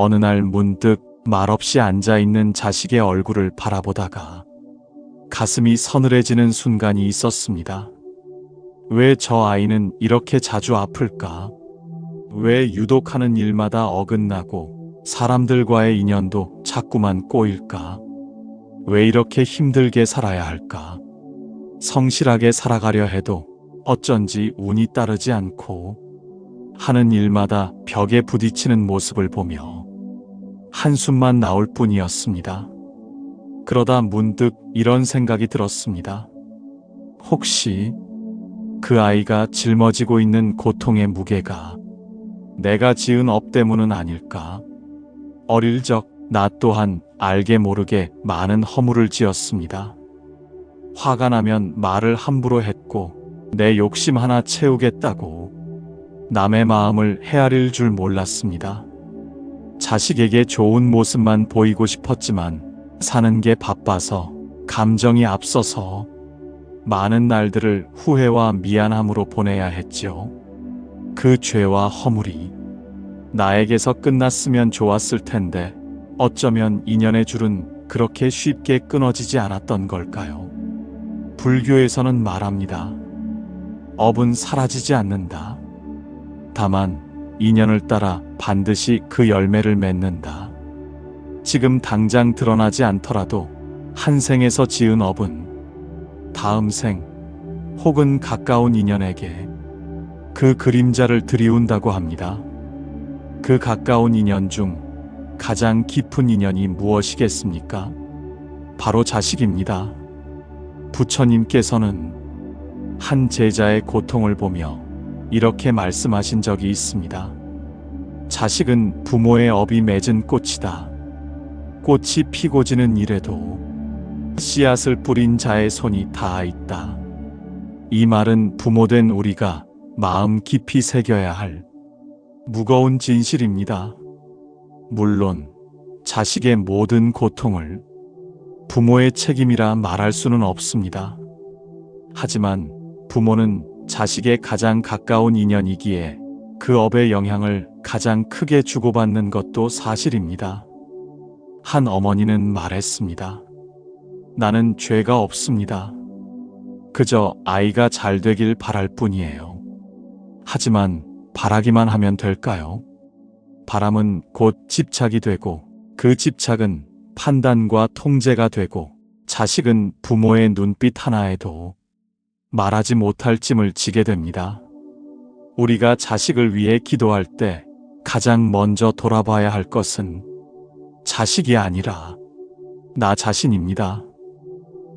어느 날 문득 말없이 앉아있는 자식의 얼굴을 바라보다가 가슴이 서늘해지는 순간이 있었습니다. 왜 저 아이는 이렇게 자주 아플까? 왜 유독 하는 일마다 어긋나고 사람들과의 인연도 자꾸만 꼬일까? 왜 이렇게 힘들게 살아야 할까? 성실하게 살아가려 해도 어쩐지 운이 따르지 않고 하는 일마다 벽에 부딪히는 모습을 보며 한숨만 나올 뿐이었습니다. 그러다 문득 이런 생각이 들었습니다. 혹시 그 아이가 짊어지고 있는 고통의 무게가 내가 지은 업 때문은 아닐까? 어릴 적 나 또한 알게 모르게 많은 허물을 지었습니다. 화가 나면 말을 함부로 했고 내 욕심 하나 채우겠다고 남의 마음을 헤아릴 줄 몰랐습니다. 자식에게 좋은 모습만 보이고 싶었지만 사는 게 바빠서 감정이 앞서서 많은 날들을 후회와 미안함으로 보내야 했지요. 그 죄와 허물이 나에게서 끝났으면 좋았을 텐데 어쩌면 인연의 줄은 그렇게 쉽게 끊어지지 않았던 걸까요? 불교에서는 말합니다. 업은 사라지지 않는다. 다만 인연을 따라 반드시 그 열매를 맺는다. 지금 당장 드러나지 않더라도 한 생에서 지은 업은 다음 생 혹은 가까운 인연에게 그 그림자를 들이운다고 합니다. 그 가까운 인연 중 가장 깊은 인연이 무엇이겠습니까? 바로 자식입니다. 부처님께서는 한 제자의 고통을 보며 이렇게 말씀하신 적이 있습니다. 자식은 부모의 업이 맺은 꽃이다. 꽃이 피고 지는 이래도 씨앗을 뿌린 자의 손이 닿아 있다. 이 말은 부모된 우리가 마음 깊이 새겨야 할 무거운 진실입니다. 물론 자식의 모든 고통을 부모의 책임이라 말할 수는 없습니다. 하지만 부모는 자식의 가장 가까운 인연이기에 그 업의 영향을 가장 크게 주고받는 것도 사실입니다. 한 어머니는 말했습니다. 나는 죄가 없습니다. 그저 아이가 잘 되길 바랄 뿐이에요. 하지만 바라기만 하면 될까요? 바람은 곧 집착이 되고 그 집착은 판단과 통제가 되고 자식은 부모의 눈빛 하나에도 말하지 못할 찜을 지게 됩니다. 우리가 자식을 위해 기도할 때 가장 먼저 돌아봐야 할 것은 자식이 아니라 나 자신입니다.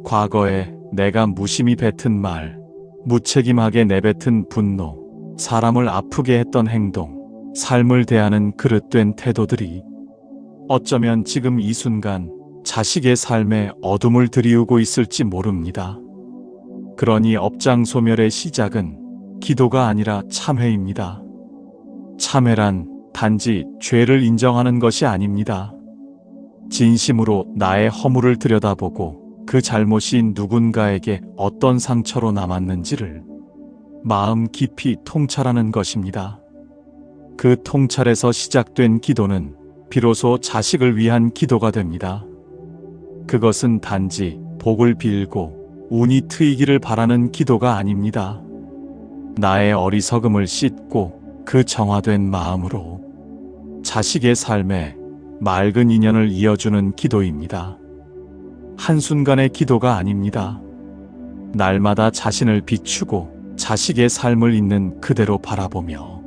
과거에 내가 무심히 뱉은 말, 무책임하게 내뱉은 분노, 사람을 아프게 했던 행동, 삶을 대하는 그릇된 태도들이 어쩌면 지금 이 순간 자식의 삶에 어둠을 들이우고 있을지 모릅니다. 그러니 업장 소멸의 시작은 기도가 아니라 참회입니다. 참회란 단지 죄를 인정하는 것이 아닙니다. 진심으로 나의 허물을 들여다보고 그 잘못이 누군가에게 어떤 상처로 남았는지를 마음 깊이 통찰하는 것입니다. 그 통찰에서 시작된 기도는 비로소 자식을 위한 기도가 됩니다. 그것은 단지 복을 빌고 운이 트이기를 바라는 기도가 아닙니다. 나의 어리석음을 씻고 그 정화된 마음으로 자식의 삶에 맑은 인연을 이어주는 기도입니다. 한순간의 기도가 아닙니다. 날마다 자신을 비추고 자식의 삶을 있는 그대로 바라보며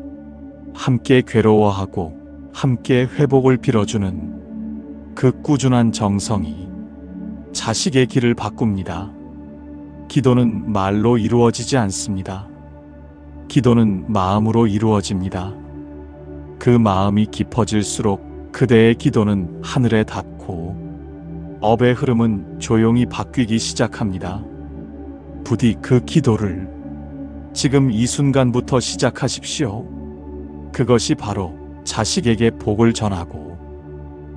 함께 괴로워하고 함께 회복을 빌어주는 그 꾸준한 정성이 자식의 길을 바꿉니다. 기도는 말로 이루어지지 않습니다. 기도는 마음으로 이루어집니다. 그 마음이 깊어질수록 그대의 기도는 하늘에 닿고 업의 흐름은 조용히 바뀌기 시작합니다. 부디 그 기도를 지금 이 순간부터 시작하십시오. 그것이 바로 자식에게 복을 전하고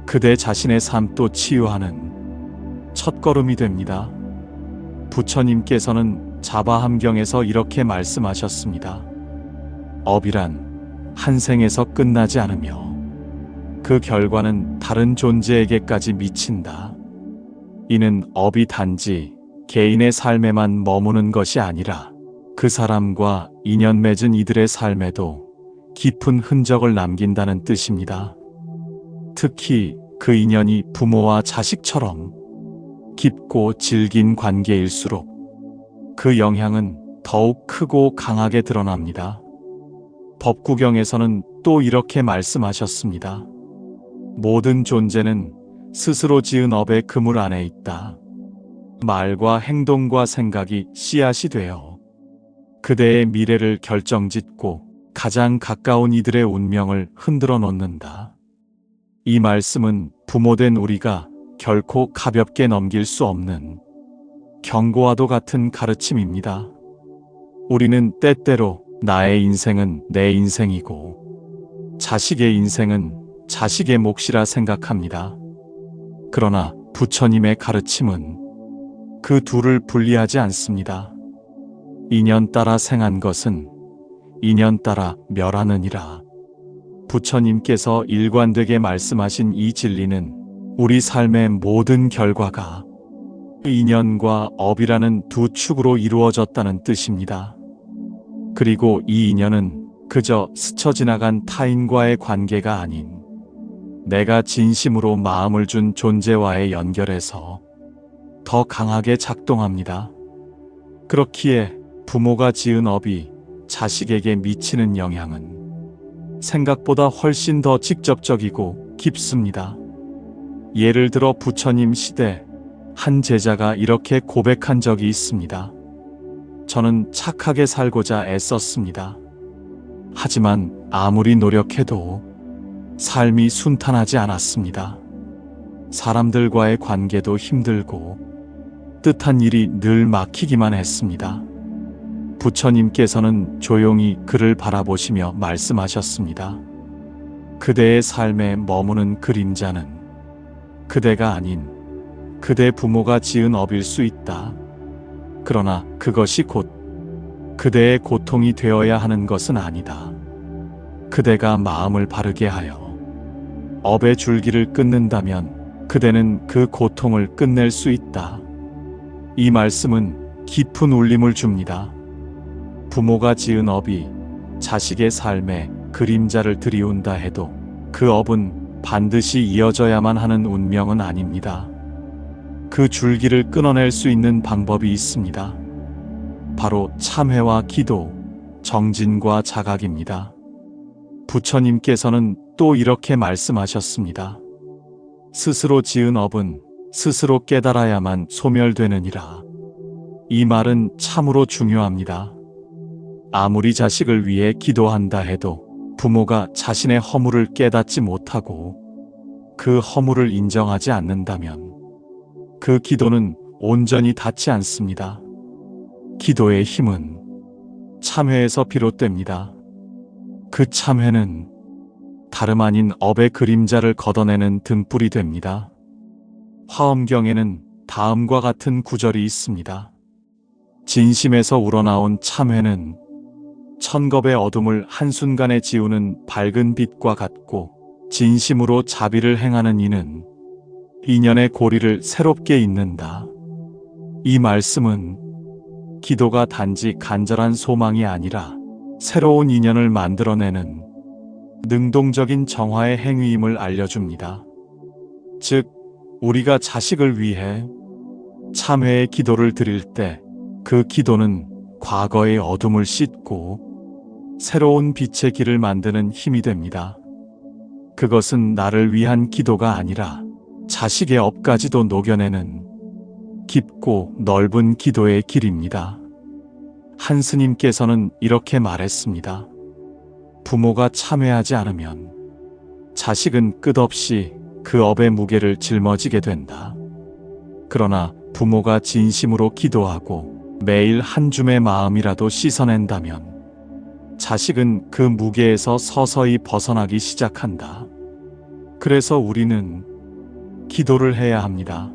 그대 자신의 삶도 치유하는 첫걸음이 됩니다. 부처님께서는 자바함경에서 이렇게 말씀하셨습니다. 업이란 한 생에서 끝나지 않으며 그 결과는 다른 존재에게까지 미친다. 이는 업이 단지 개인의 삶에만 머무는 것이 아니라 그 사람과 인연 맺은 이들의 삶에도 깊은 흔적을 남긴다는 뜻입니다. 특히 그 인연이 부모와 자식처럼 깊고 질긴 관계일수록 그 영향은 더욱 크고 강하게 드러납니다. 법구경에서는 또 이렇게 말씀하셨습니다. 모든 존재는 스스로 지은 업의 그물 안에 있다. 말과 행동과 생각이 씨앗이 되어 그대의 미래를 결정짓고 가장 가까운 이들의 운명을 흔들어 놓는다. 이 말씀은 부모된 우리가 결코 가볍게 넘길 수 없는 경고와도 같은 가르침입니다. 우리는 때때로 나의 인생은 내 인생이고 자식의 인생은 자식의 몫이라 생각합니다. 그러나 부처님의 가르침은 그 둘을 분리하지 않습니다. 인연 따라 생한 것은 인연 따라 멸하느니라. 부처님께서 일관되게 말씀하신 이 진리는 우리 삶의 모든 결과가 인연과 업이라는 두 축으로 이루어졌다는 뜻입니다. 그리고 이 인연은 그저 스쳐 지나간 타인과의 관계가 아닌 내가 진심으로 마음을 준 존재와의 연결에서 더 강하게 작동합니다. 그렇기에 부모가 지은 업이 자식에게 미치는 영향은 생각보다 훨씬 더 직접적이고 깊습니다. 예를 들어 부처님 시대 한 제자가 이렇게 고백한 적이 있습니다. 저는 착하게 살고자 애썼습니다. 하지만 아무리 노력해도 삶이 순탄하지 않았습니다. 사람들과의 관계도 힘들고 뜻한 일이 늘 막히기만 했습니다. 부처님께서는 조용히 그를 바라보시며 말씀하셨습니다. 그대의 삶에 머무는 그림자는 그대가 아닌 그대 부모가 지은 업일 수 있다. 그러나 그것이 곧 그대의 고통이 되어야 하는 것은 아니다. 그대가 마음을 바르게 하여 업의 줄기를 끊는다면 그대는 그 고통을 끝낼 수 있다. 이 말씀은 깊은 울림을 줍니다. 부모가 지은 업이 자식의 삶에 그림자를 들이운다 해도 그 업은 반드시 이어져야만 하는 운명은 아닙니다. 그 줄기를 끊어낼 수 있는 방법이 있습니다. 바로 참회와 기도, 정진과 자각입니다. 부처님께서는 또 이렇게 말씀하셨습니다. 스스로 지은 업은 스스로 깨달아야만 소멸되느니라. 이 말은 참으로 중요합니다. 아무리 자식을 위해 기도한다 해도 부모가 자신의 허물을 깨닫지 못하고 그 허물을 인정하지 않는다면 그 기도는 온전히 닿지 않습니다. 기도의 힘은 참회에서 비롯됩니다. 그 참회는 다름 아닌 업의 그림자를 걷어내는 등불이 됩니다. 화엄경에는 다음과 같은 구절이 있습니다. 진심에서 우러나온 참회는 천겁의 어둠을 한순간에 지우는 밝은 빛과 같고 진심으로 자비를 행하는 이는 인연의 고리를 새롭게 잇는다. 이 말씀은 기도가 단지 간절한 소망이 아니라 새로운 인연을 만들어내는 능동적인 정화의 행위임을 알려줍니다. 즉, 우리가 자식을 위해 참회의 기도를 드릴 때 그 기도는 과거의 어둠을 씻고 새로운 빛의 길을 만드는 힘이 됩니다. 그것은 나를 위한 기도가 아니라 자식의 업까지도 녹여내는 깊고 넓은 기도의 길입니다. 한 스님께서는 이렇게 말했습니다. 부모가 참회하지 않으면 자식은 끝없이 그 업의 무게를 짊어지게 된다. 그러나 부모가 진심으로 기도하고 매일 한 줌의 마음이라도 씻어낸다면 자식은 그 무게에서 서서히 벗어나기 시작한다. 그래서 우리는 기도를 해야 합니다.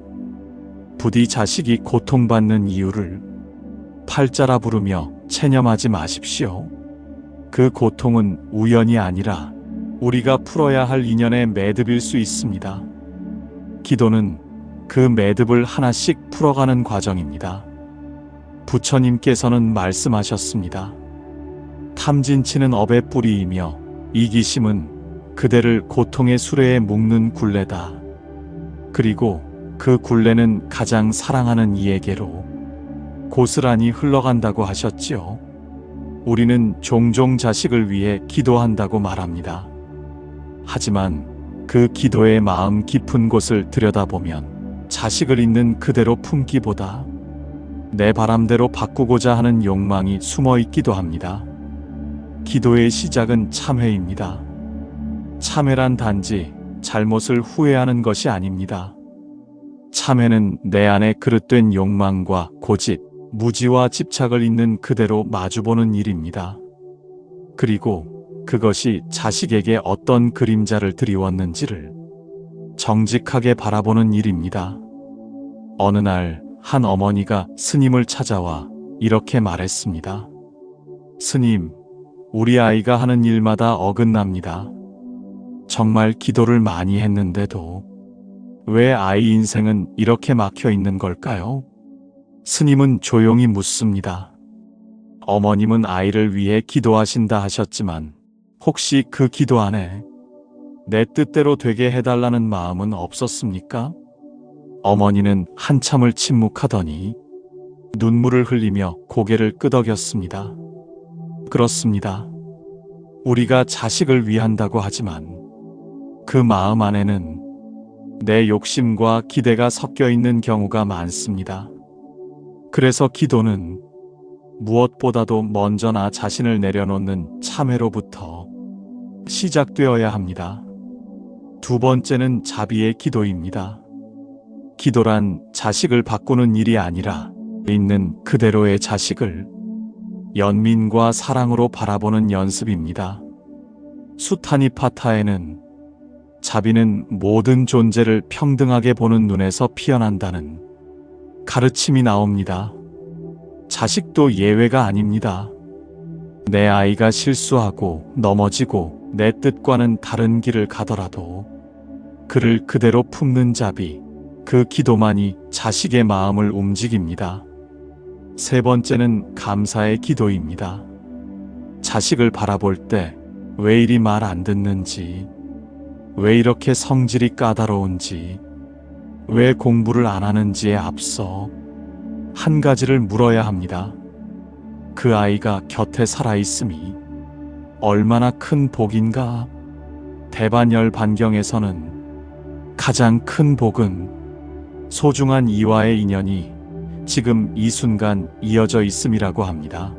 부디 자식이 고통받는 이유를 팔자라 부르며 체념하지 마십시오. 그 고통은 우연이 아니라 우리가 풀어야 할 인연의 매듭일 수 있습니다. 기도는 그 매듭을 하나씩 풀어가는 과정입니다. 부처님께서는 말씀하셨습니다. 탐진치는 업의 뿌리이며 이기심은 그대를 고통의 수레에 묶는 굴레다. 그리고 그 굴레는 가장 사랑하는 이에게로 고스란히 흘러간다고 하셨지요. 우리는 종종 자식을 위해 기도한다고 말합니다. 하지만 그 기도의 마음 깊은 곳을 들여다보면 자식을 있는 그대로 품기보다 내 바람대로 바꾸고자 하는 욕망이 숨어 있기도 합니다. 기도의 시작은 참회입니다. 참회란 단지 잘못을 후회하는 것이 아닙니다. 참회는 내 안에 그릇된 욕망과 고집, 무지와 집착을 있는 그대로 마주보는 일입니다. 그리고 그것이 자식에게 어떤 그림자를 드리웠는지를 정직하게 바라보는 일입니다. 어느 날 한 어머니가 스님을 찾아와 이렇게 말했습니다. 스님, 우리 아이가 하는 일마다 어긋납니다. 정말 기도를 많이 했는데도 왜 아이 인생은 이렇게 막혀 있는 걸까요? 스님은 조용히 묻습니다. 어머님은 아이를 위해 기도하신다 하셨지만 혹시 그 기도 안에 내 뜻대로 되게 해달라는 마음은 없었습니까? 어머니는 한참을 침묵하더니 눈물을 흘리며 고개를 끄덕였습니다. 그렇습니다. 우리가 자식을 위한다고 하지만 그 마음 안에는 내 욕심과 기대가 섞여 있는 경우가 많습니다. 그래서 기도는 무엇보다도 먼저 나 자신을 내려놓는 참회로부터 시작되어야 합니다. 두 번째는 자비의 기도입니다. 기도란 자식을 바꾸는 일이 아니라 있는 그대로의 자식을 연민과 사랑으로 바라보는 연습입니다. 수타니파타에는 자비는 모든 존재를 평등하게 보는 눈에서 피어난다는 가르침이 나옵니다. 자식도 예외가 아닙니다. 내 아이가 실수하고 넘어지고 내 뜻과는 다른 길을 가더라도 그를 그대로 품는 자비, 그 기도만이 자식의 마음을 움직입니다. 세 번째는 감사의 기도입니다. 자식을 바라볼 때 왜 이리 말 안 듣는지, 왜 이렇게 성질이 까다로운지, 왜 공부를 안 하는지에 앞서 한 가지를 물어야 합니다. 그 아이가 곁에 살아있음이 얼마나 큰 복인가? 대반열 반경에서는 가장 큰 복은 소중한 이와의 인연이 지금 이 순간 이어져 있음이라고 합니다.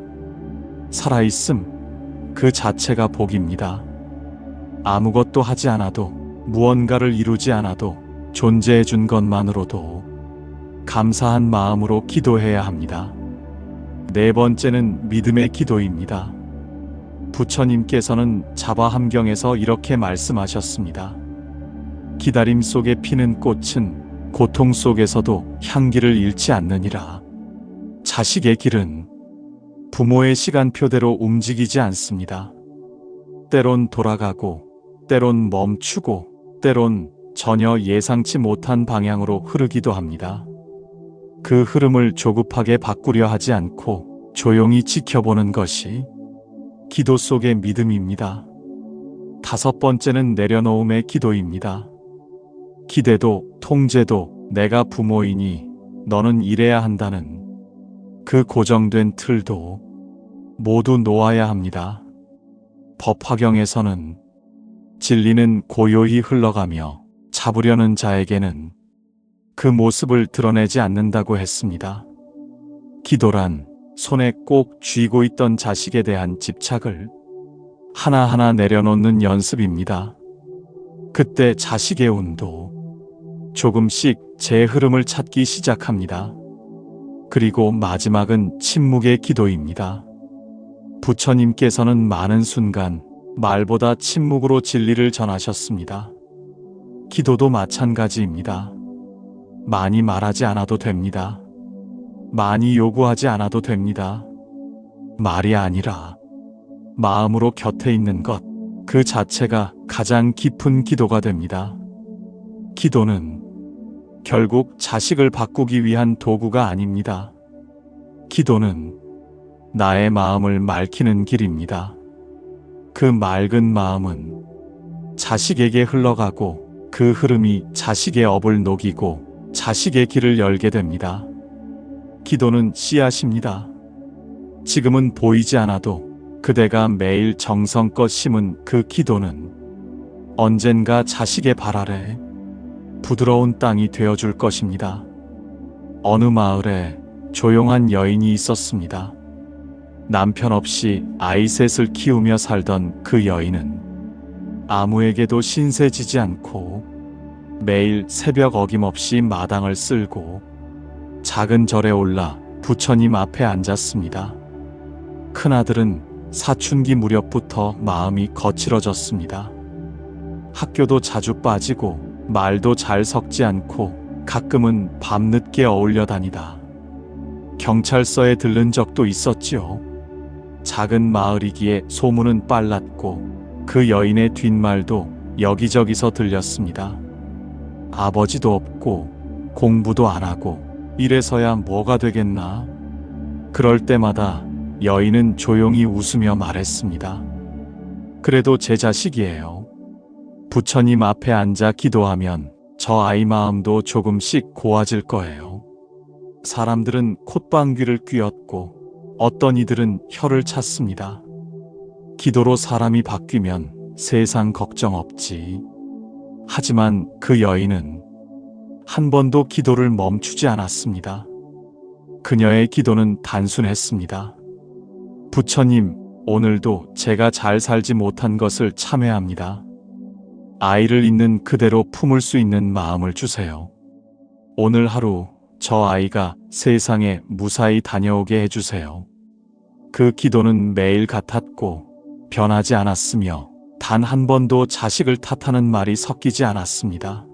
살아있음, 그 자체가 복입니다. 아무것도 하지 않아도, 무언가를 이루지 않아도 존재해 준 것만으로도 감사한 마음으로 기도해야 합니다. 네 번째는 믿음의 기도입니다. 부처님께서는 자바함경에서 이렇게 말씀하셨습니다. 기다림 속에 피는 꽃은 고통 속에서도 향기를 잃지 않느니라. 자식의 길은 부모의 시간표대로 움직이지 않습니다. 때론 돌아가고, 때론 멈추고, 때론 전혀 예상치 못한 방향으로 흐르기도 합니다. 그 흐름을 조급하게 바꾸려 하지 않고 조용히 지켜보는 것이 기도 속의 믿음입니다. 다섯 번째는 내려놓음의 기도입니다. 기대도 통제도 내가 부모이니 너는 이래야 한다는 그 고정된 틀도 모두 놓아야 합니다. 법화경에서는 진리는 고요히 흘러가며 잡으려는 자에게는 그 모습을 드러내지 않는다고 했습니다. 기도란 손에 꼭 쥐고 있던 자식에 대한 집착을 하나하나 내려놓는 연습입니다. 그때 자식의 운도 조금씩 제 흐름을 찾기 시작합니다. 그리고 마지막은 침묵의 기도입니다. 부처님께서는 많은 순간 말보다 침묵으로 진리를 전하셨습니다. 기도도 마찬가지입니다. 많이 말하지 않아도 됩니다. 많이 요구하지 않아도 됩니다. 말이 아니라 마음으로 곁에 있는 것, 그 자체가 가장 깊은 기도가 됩니다. 기도는 결국 자식을 바꾸기 위한 도구가 아닙니다. 기도는 나의 마음을 맑히는 길입니다. 그 맑은 마음은 자식에게 흘러가고 그 흐름이 자식의 업을 녹이고 자식의 길을 열게 됩니다. 기도는 씨앗입니다. 지금은 보이지 않아도 그대가 매일 정성껏 심은 그 기도는 언젠가 자식의 발 아래 부드러운 땅이 되어줄 것입니다. 어느 마을에 조용한 여인이 있었습니다. 남편 없이 아이 셋을 키우며 살던 그 여인은 아무에게도 신세지지 않고 매일 새벽 어김없이 마당을 쓸고 작은 절에 올라 부처님 앞에 앉았습니다. 큰아들은 사춘기 무렵부터 마음이 거칠어졌습니다. 학교도 자주 빠지고 말도 잘 섞지 않고 가끔은 밤늦게 어울려 다니다 경찰서에 들른 적도 있었지요. 작은 마을이기에 소문은 빨랐고 그 여인의 뒷말도 여기저기서 들렸습니다. 아버지도 없고 공부도 안 하고 이래서야 뭐가 되겠나. 그럴 때마다 여인은 조용히 웃으며 말했습니다. 그래도 제 자식이에요. 부처님 앞에 앉아 기도하면 저 아이 마음도 조금씩 고와질 거예요. 사람들은 콧방귀를 뀌었고 어떤 이들은 혀를 찼습니다. 기도로 사람이 바뀌면 세상 걱정 없지. 하지만 그 여인은 한 번도 기도를 멈추지 않았습니다. 그녀의 기도는 단순했습니다. 부처님, 오늘도 제가 잘 살지 못한 것을 참회합니다. 아이를 있는 그대로 품을 수 있는 마음을 주세요. 오늘 하루 저 아이가 세상에 무사히 다녀오게 해주세요. 그 기도는 매일 같았고 변하지 않았으며 단 한 번도 자식을 탓하는 말이 섞이지 않았습니다.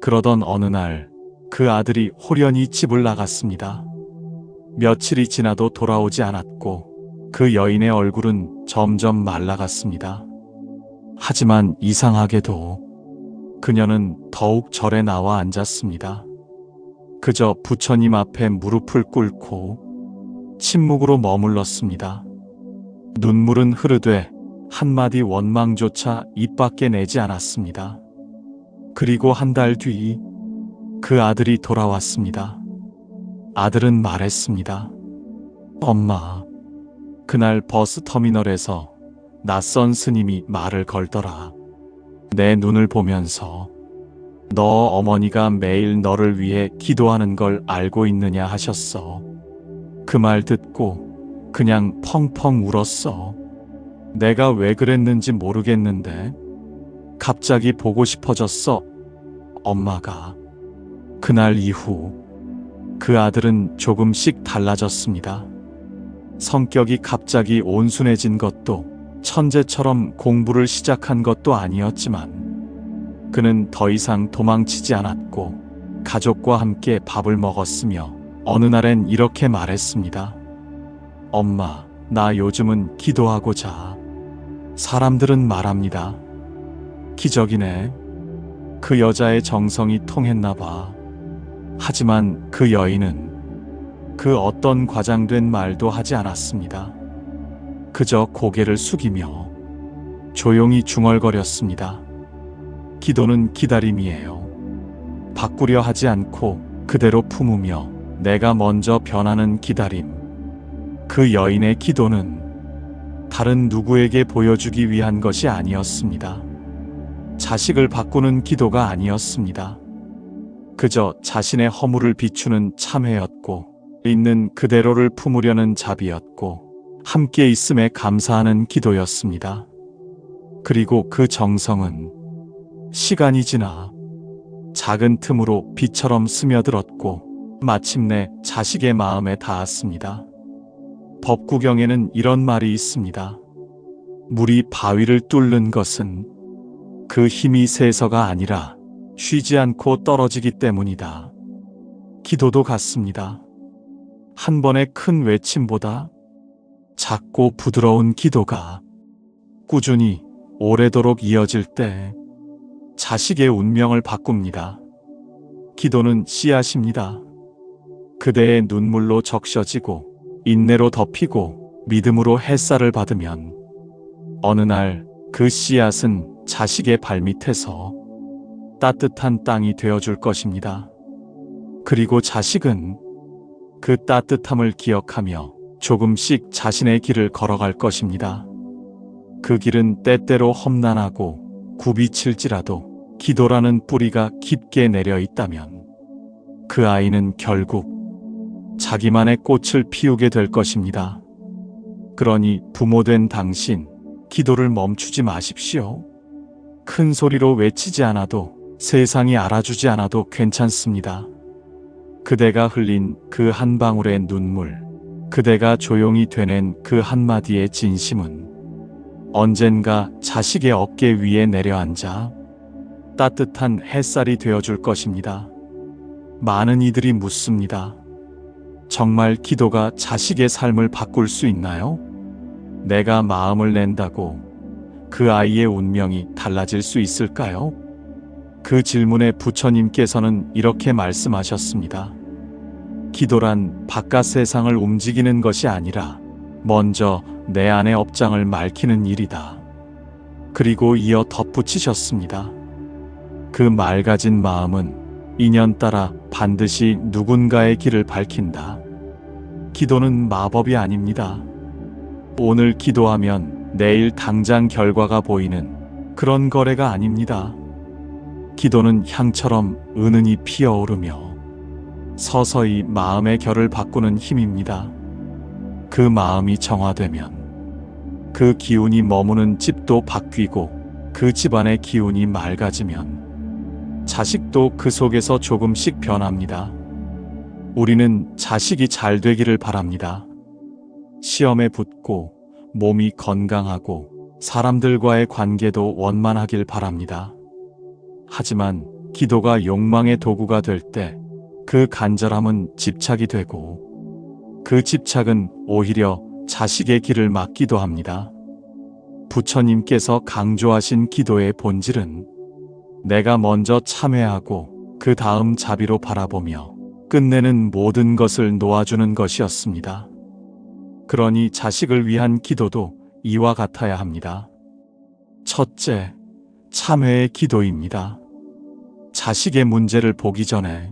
그러던 어느 날 그 아들이 홀연히 집을 나갔습니다. 며칠이 지나도 돌아오지 않았고 그 여인의 얼굴은 점점 말라갔습니다. 하지만 이상하게도 그녀는 더욱 절에 나와 앉았습니다. 그저 부처님 앞에 무릎을 꿇고 침묵으로 머물렀습니다. 눈물은 흐르되 한마디 원망조차 입 밖에 내지 않았습니다. 그리고 한 달 뒤 그 아들이 돌아왔습니다. 아들은 말했습니다. 엄마, 그날 버스터미널에서 낯선 스님이 말을 걸더라. 내 눈을 보면서 너 어머니가 매일 너를 위해 기도하는 걸 알고 있느냐 하셨어. 그 말 듣고 그냥 펑펑 울었어. 내가 왜 그랬는지 모르겠는데 갑자기 보고 싶어졌어. 엄마가. 그날 이후 그 아들은 조금씩 달라졌습니다. 성격이 갑자기 온순해진 것도 천재처럼 공부를 시작한 것도 아니었지만 그는 더 이상 도망치지 않았고 가족과 함께 밥을 먹었으며 어느 날엔 이렇게 말했습니다. 엄마, 나 요즘은 기도하고 자. 사람들은 말합니다. 기적이네. 그 여자의 정성이 통했나 봐. 하지만 그 여인은 그 어떤 과장된 말도 하지 않았습니다. 그저 고개를 숙이며 조용히 중얼거렸습니다. 기도는 기다림이에요. 바꾸려 하지 않고 그대로 품으며 내가 먼저 변하는 기다림. 그 여인의 기도는 다른 누구에게 보여주기 위한 것이 아니었습니다. 자식을 바꾸는 기도가 아니었습니다. 그저 자신의 허물을 비추는 참회였고 있는 그대로를 품으려는 자비였고 함께 있음에 감사하는 기도였습니다. 그리고 그 정성은 시간이 지나 작은 틈으로 비처럼 스며들었고 마침내 자식의 마음에 닿았습니다. 법구경에는 이런 말이 있습니다. 물이 바위를 뚫는 것은 그 힘이 세서가 아니라 쉬지 않고 떨어지기 때문이다. 기도도 같습니다. 한 번의 큰 외침보다 작고 부드러운 기도가 꾸준히 오래도록 이어질 때 자식의 운명을 바꿉니다. 기도는 씨앗입니다. 그대의 눈물로 적셔지고 인내로 덮이고 믿음으로 햇살을 받으면 어느 날 그 씨앗은 자식의 발밑에서 따뜻한 땅이 되어줄 것입니다. 그리고 자식은 그 따뜻함을 기억하며 조금씩 자신의 길을 걸어갈 것입니다. 그 길은 때때로 험난하고 굽이칠지라도 기도라는 뿌리가 깊게 내려 있다면 그 아이는 결국 자기만의 꽃을 피우게 될 것입니다. 그러니 부모된 당신, 기도를 멈추지 마십시오. 큰 소리로 외치지 않아도, 세상이 알아주지 않아도 괜찮습니다. 그대가 흘린 그 한 방울의 눈물, 그대가 조용히 되낸 그 한마디의 진심은 언젠가 자식의 어깨 위에 내려앉아 따뜻한 햇살이 되어줄 것입니다. 많은 이들이 묻습니다. 정말 기도가 자식의 삶을 바꿀 수 있나요? 내가 마음을 낸다고 그 아이의 운명이 달라질 수 있을까요? 그 질문에 부처님께서는 이렇게 말씀하셨습니다. 기도란 바깥 세상을 움직이는 것이 아니라 먼저 내 안의 업장을 맑히는 일이다. 그리고 이어 덧붙이셨습니다. 그 맑아진 마음은 인연 따라 반드시 누군가의 길을 밝힌다. 기도는 마법이 아닙니다. 오늘 기도하면 내일 당장 결과가 보이는 그런 거래가 아닙니다. 기도는 향처럼 은은히 피어오르며 서서히 마음의 결을 바꾸는 힘입니다. 그 마음이 정화되면 그 기운이 머무는 집도 바뀌고 그 집안의 기운이 맑아지면 자식도 그 속에서 조금씩 변합니다. 우리는 자식이 잘 되기를 바랍니다. 시험에 붙고 몸이 건강하고 사람들과의 관계도 원만하길 바랍니다. 하지만 기도가 욕망의 도구가 될 때 그 간절함은 집착이 되고 그 집착은 오히려 자식의 길을 막기도 합니다. 부처님께서 강조하신 기도의 본질은 내가 먼저 참회하고 그 다음 자비로 바라보며 끝내는 모든 것을 놓아주는 것이었습니다. 그러니 자식을 위한 기도도 이와 같아야 합니다. 첫째, 참회의 기도입니다. 자식의 문제를 보기 전에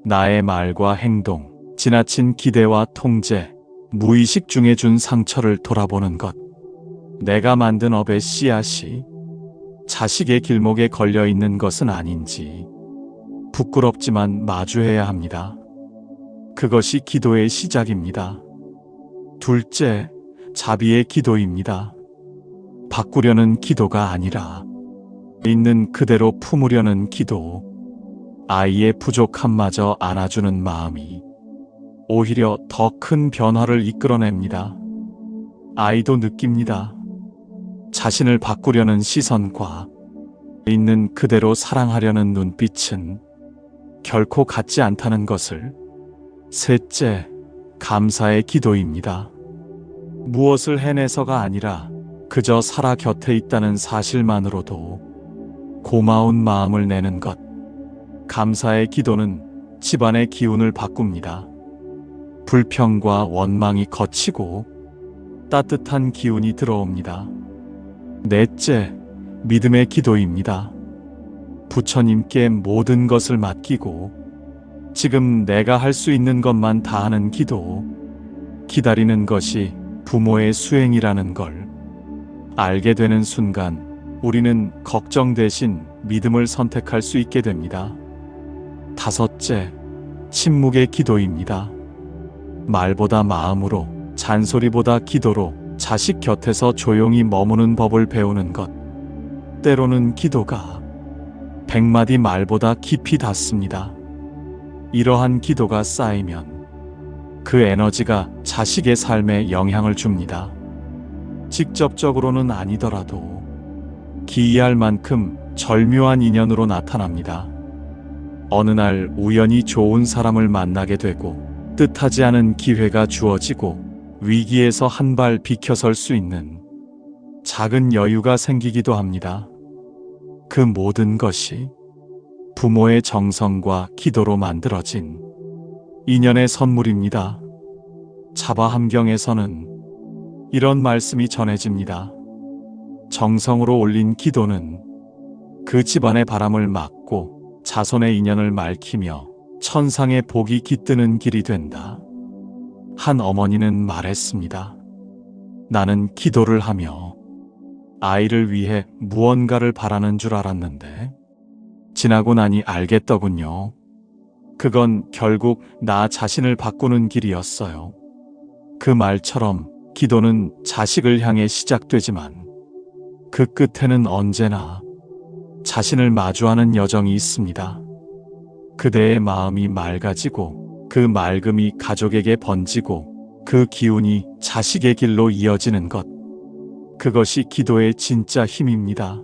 나의 말과 행동, 지나친 기대와 통제, 무의식 중에 준 상처를 돌아보는 것. 내가 만든 업의 씨앗이 자식의 길목에 걸려 있는 것은 아닌지 부끄럽지만 마주해야 합니다. 그것이 기도의 시작입니다. 둘째, 자비의 기도입니다. 바꾸려는 기도가 아니라 있는 그대로 품으려는 기도. 아이의 부족함마저 안아주는 마음이 오히려 더 큰 변화를 이끌어냅니다. 아이도 느낍니다. 자신을 바꾸려는 시선과 있는 그대로 사랑하려는 눈빛은 결코 같지 않다는 것을. 셋째, 감사의 기도입니다. 무엇을 해내서가 아니라 그저 살아 곁에 있다는 사실만으로도 고마운 마음을 내는 것. 감사의 기도는 집안의 기운을 바꿉니다. 불평과 원망이 걷히고 따뜻한 기운이 들어옵니다. 넷째, 믿음의 기도입니다. 부처님께 모든 것을 맡기고 지금 내가 할 수 있는 것만 다하는 기도. 기다리는 것이 부모의 수행이라는 걸 알게 되는 순간 우리는 걱정 대신 믿음을 선택할 수 있게 됩니다. 다섯째, 침묵의 기도입니다. 말보다 마음으로, 잔소리보다 기도로 자식 곁에서 조용히 머무는 법을 배우는 것. 때로는 기도가 100마디 말보다 깊이 닿습니다. 이러한 기도가 쌓이면 그 에너지가 자식의 삶에 영향을 줍니다. 직접적으로는 아니더라도 기이할 만큼 절묘한 인연으로 나타납니다. 어느 날 우연히 좋은 사람을 만나게 되고 뜻하지 않은 기회가 주어지고 위기에서 한 발 비켜설 수 있는 작은 여유가 생기기도 합니다. 그 모든 것이 부모의 정성과 기도로 만들어진 인연의 선물입니다. 자바 함경에서는 이런 말씀이 전해집니다. 정성으로 올린 기도는 그 집안의 바람을 막고 자손의 인연을 맑히며 천상의 복이 깃드는 길이 된다. 한 어머니는 말했습니다. 나는 기도를 하며 아이를 위해 무언가를 바라는 줄 알았는데 지나고 나니 알겠더군요. 그건 결국 나 자신을 바꾸는 길이었어요. 그 말처럼 기도는 자식을 향해 시작되지만 그 끝에는 언제나 자신을 마주하는 여정이 있습니다. 그대의 마음이 맑아지고 그 맑음이 가족에게 번지고 그 기운이 자식의 길로 이어지는 것. 그것이 기도의 진짜 힘입니다.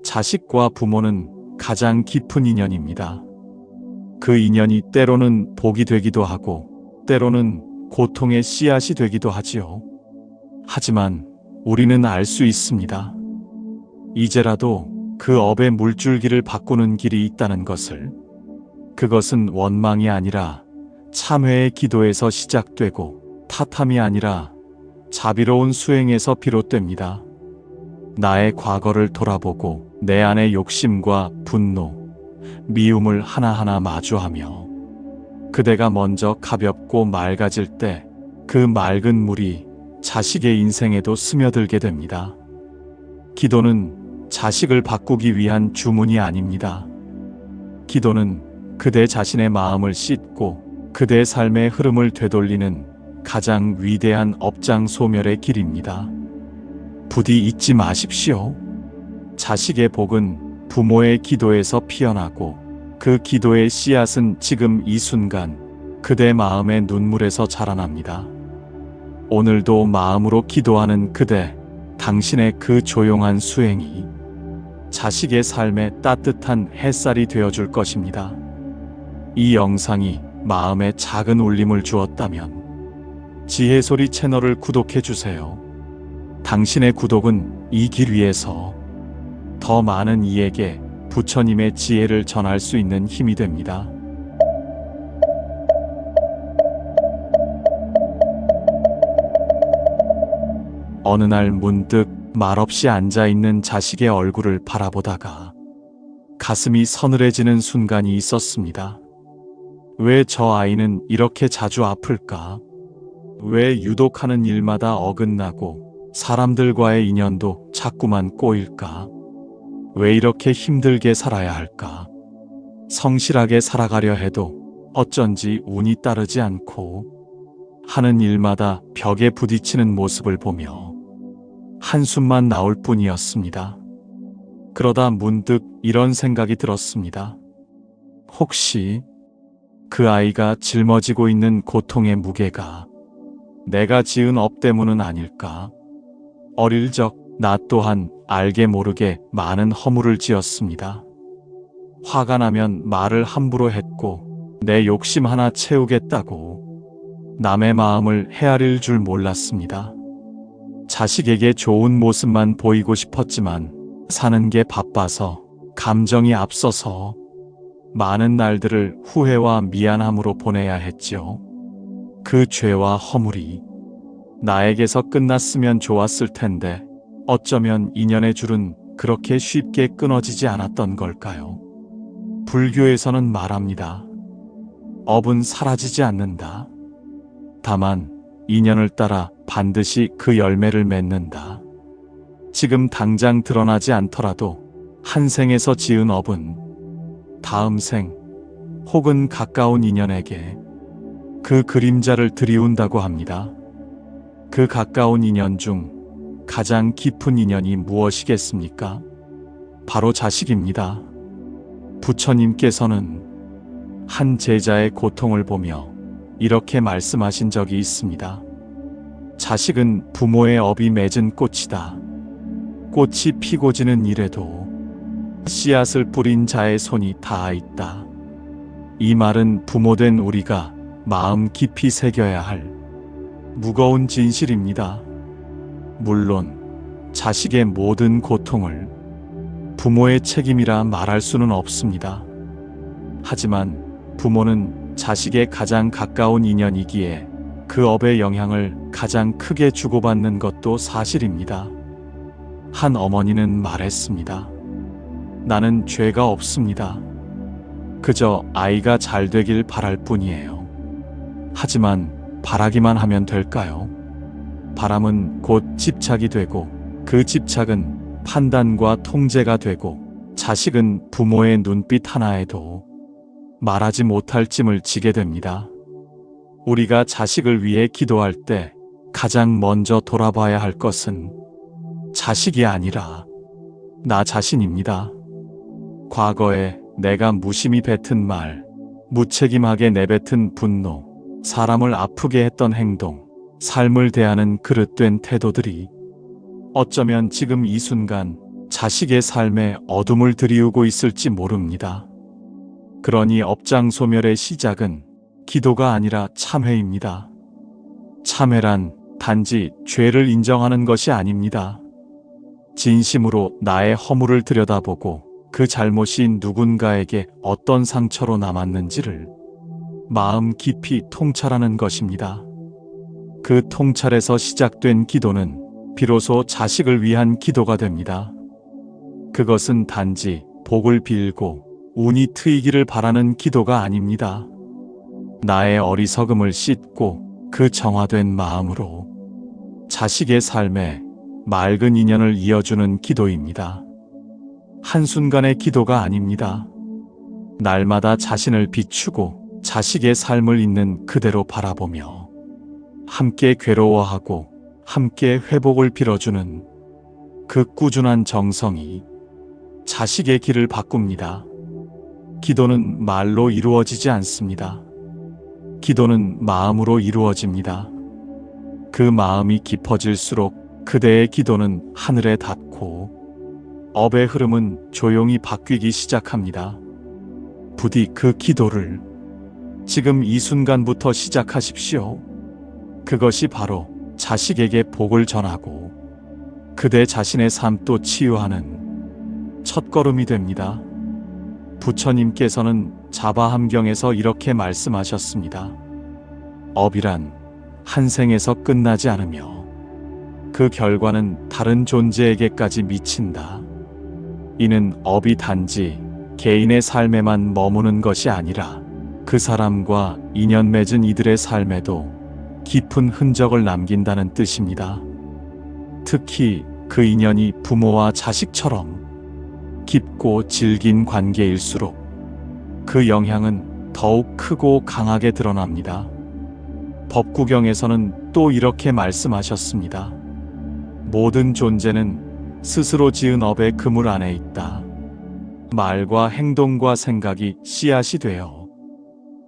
자식과 부모는 가장 깊은 인연입니다. 그 인연이 때로는 복이 되기도 하고 때로는 고통의 씨앗이 되기도 하지요. 하지만 우리는 알 수 있습니다. 이제라도 그 업의 물줄기를 바꾸는 길이 있다는 것을. 그것은 원망이 아니라 참회의 기도에서 시작되고 탓함이 아니라 자비로운 수행에서 비롯됩니다. 나의 과거를 돌아보고 내 안의 욕심과 분노, 미움을 하나하나 마주하며 그대가 먼저 가볍고 맑아질 때 그 맑은 물이 자식의 인생에도 스며들게 됩니다. 기도는 자식을 바꾸기 위한 주문이 아닙니다. 기도는 그대 자신의 마음을 씻고 그대의 삶의 흐름을 되돌리는 가장 위대한 업장 소멸의 길입니다. 부디 잊지 마십시오. 자식의 복은 부모의 기도에서 피어나고 그 기도의 씨앗은 지금 이 순간 그대 마음의 눈물에서 자라납니다. 오늘도 마음으로 기도하는 그대, 당신의 그 조용한 수행이 자식의 삶에 따뜻한 햇살이 되어줄 것입니다. 이 영상이 마음에 작은 울림을 주었다면 지혜소리 채널을 구독해주세요. 당신의 구독은 이 길 위에서 더 많은 이에게 부처님의 지혜를 전할 수 있는 힘이 됩니다. 어느 날 문득 말없이 앉아있는 자식의 얼굴을 바라보다가 가슴이 서늘해지는 순간이 있었습니다. 왜 저 아이는 이렇게 자주 아플까? 왜 유독 하는 일마다 어긋나고 사람들과의 인연도 자꾸만 꼬일까? 왜 이렇게 힘들게 살아야 할까? 성실하게 살아가려 해도 어쩐지 운이 따르지 않고 하는 일마다 벽에 부딪히는 모습을 보며 한숨만 나올 뿐이었습니다. 그러다 문득 이런 생각이 들었습니다. 혹시 그 아이가 짊어지고 있는 고통의 무게가 내가 지은 업 때문은 아닐까? 어릴 적 나 또한 알게 모르게 많은 허물을 지었습니다. 화가 나면 말을 함부로 했고 내 욕심 하나 채우겠다고 남의 마음을 헤아릴 줄 몰랐습니다. 자식에게 좋은 모습만 보이고 싶었지만 사는 게 바빠서 감정이 앞서서 많은 날들을 후회와 미안함으로 보내야 했지요. 그 죄와 허물이 나에게서 끝났으면 좋았을 텐데 어쩌면 인연의 줄은 그렇게 쉽게 끊어지지 않았던 걸까요? 불교에서는 말합니다. 업은 사라지지 않는다. 다만 인연을 따라 반드시 그 열매를 맺는다. 지금 당장 드러나지 않더라도 한 생에서 지은 업은 다음 생 혹은 가까운 인연에게 그 그림자를 들이운다고 합니다. 그 가까운 인연 중 가장 깊은 인연이 무엇이겠습니까? 바로 자식입니다. 부처님께서는 한 제자의 고통을 보며 이렇게 말씀하신 적이 있습니다. 자식은 부모의 업이 맺은 꽃이다. 꽃이 피고 지는 이래도 씨앗을 뿌린 자의 손이 닿아 있다. 이 말은 부모된 우리가 마음 깊이 새겨야 할 무거운 진실입니다. 물론 자식의 모든 고통을 부모의 책임이라 말할 수는 없습니다. 하지만 부모는 자식의 가장 가까운 인연이기에 그 업의 영향을 가장 크게 주고받는 것도 사실입니다. 한 어머니는 말했습니다. 나는 죄가 없습니다. 그저 아이가 잘 되길 바랄 뿐이에요. 하지만 바라기만 하면 될까요? 바람은 곧 집착이 되고 그 집착은 판단과 통제가 되고 자식은 부모의 눈빛 하나에도 말하지 못할 찜을 지게 됩니다. 우리가 자식을 위해 기도할 때 가장 먼저 돌아봐야 할 것은 자식이 아니라 나 자신입니다. 과거에 내가 무심히 뱉은 말, 무책임하게 내뱉은 분노, 사람을 아프게 했던 행동, 삶을 대하는 그릇된 태도들이 어쩌면 지금 이 순간 자식의 삶에 어둠을 들이우고 있을지 모릅니다. 그러니 업장 소멸의 시작은 기도가 아니라 참회입니다. 참회란 단지 죄를 인정하는 것이 아닙니다. 진심으로 나의 허물을 들여다보고 그 잘못이 누군가에게 어떤 상처로 남았는지를 마음 깊이 통찰하는 것입니다. 그 통찰에서 시작된 기도는 비로소 자식을 위한 기도가 됩니다. 그것은 단지 복을 빌고 운이 트이기를 바라는 기도가 아닙니다. 나의 어리석음을 씻고 그 정화된 마음으로 자식의 삶에 맑은 인연을 이어주는 기도입니다. 한순간의 기도가 아닙니다. 날마다 자신을 비추고 자식의 삶을 있는 그대로 바라보며 함께 괴로워하고 함께 회복을 빌어주는 그 꾸준한 정성이 자식의 길을 바꿉니다. 기도는 말로 이루어지지 않습니다. 기도는 마음으로 이루어집니다. 그 마음이 깊어질수록 그대의 기도는 하늘에 닿고 업의 흐름은 조용히 바뀌기 시작합니다. 부디 그 기도를 지금 이 순간부터 시작하십시오. 그것이 바로 자식에게 복을 전하고 그대 자신의 삶도 치유하는 첫걸음이 됩니다. 부처님께서는 자바함경에서 이렇게 말씀하셨습니다. 업이란 한 생에서 끝나지 않으며 그 결과는 다른 존재에게까지 미친다. 이는 업이 단지 개인의 삶에만 머무는 것이 아니라 그 사람과 인연 맺은 이들의 삶에도 깊은 흔적을 남긴다는 뜻입니다. 특히 그 인연이 부모와 자식처럼 깊고 질긴 관계일수록 그 영향은 더욱 크고 강하게 드러납니다. 법구경에서는 또 이렇게 말씀하셨습니다. 모든 존재는 스스로 지은 업의 그물 안에 있다. 말과 행동과 생각이 씨앗이 되어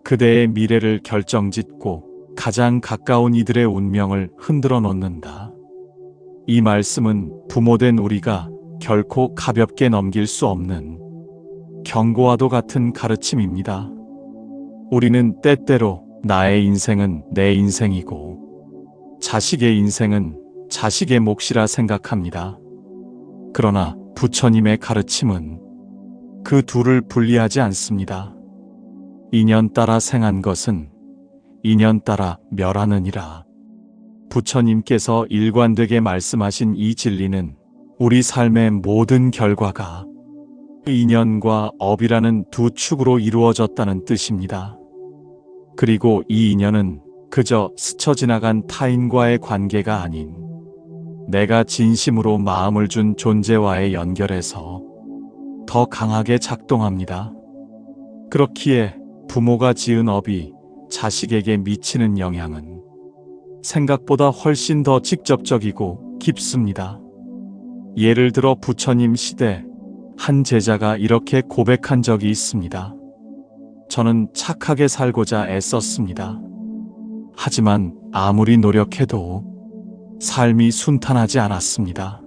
그대의 미래를 결정짓고 가장 가까운 이들의 운명을 흔들어 놓는다. 이 말씀은 부모된 우리가 결코 가볍게 넘길 수 없는 경고와도 같은 가르침입니다. 우리는 때때로 나의 인생은 내 인생이고 자식의 인생은 자식의 몫이라 생각합니다. 그러나 부처님의 가르침은 그 둘을 분리하지 않습니다. 인연 따라 생한 것은 인연 따라 멸하느니라. 부처님께서 일관되게 말씀하신 이 진리는 우리 삶의 모든 결과가 인연과 업이라는 두 축으로 이루어졌다는 뜻입니다. 그리고 이 인연은 그저 스쳐 지나간 타인과의 관계가 아닌 내가 진심으로 마음을 준 존재와의 연결에서 더 강하게 작동합니다. 그렇기에 부모가 지은 업이 자식에게 미치는 영향은 생각보다 훨씬 더 직접적이고 깊습니다. 예를 들어 부처님 시대 한 제자가 이렇게 고백한 적이 있습니다. 저는 착하게 살고자 애썼습니다. 하지만 아무리 노력해도 삶이 순탄하지 않았습니다.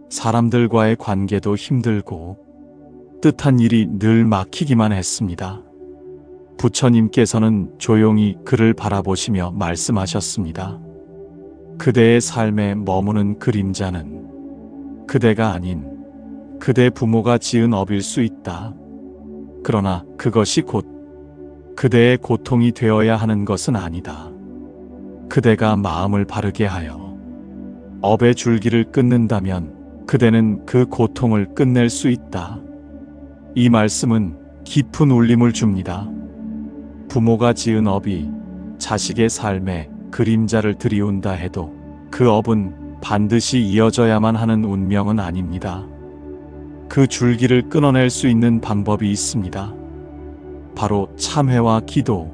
사람들과의 관계도 힘들고 뜻한 일이 늘 막히기만 했습니다. 부처님께서는 조용히 그를 바라보시며 말씀하셨습니다. 그대의 삶에 머무는 그림자는 그대가 아닌 그대 부모가 지은 업일 수 있다. 그러나 그것이 곧 그대의 고통이 되어야 하는 것은 아니다. 그대가 마음을 바르게 하여 업의 줄기를 끊는다면 그대는 그 고통을 끝낼 수 있다. 이 말씀은 깊은 울림을 줍니다. 부모가 지은 업이 자식의 삶에 그림자를 들이운다 해도 그 업은 반드시 이어져야만 하는 운명은 아닙니다. 그 줄기를 끊어낼 수 있는 방법이 있습니다. 바로 참회와 기도,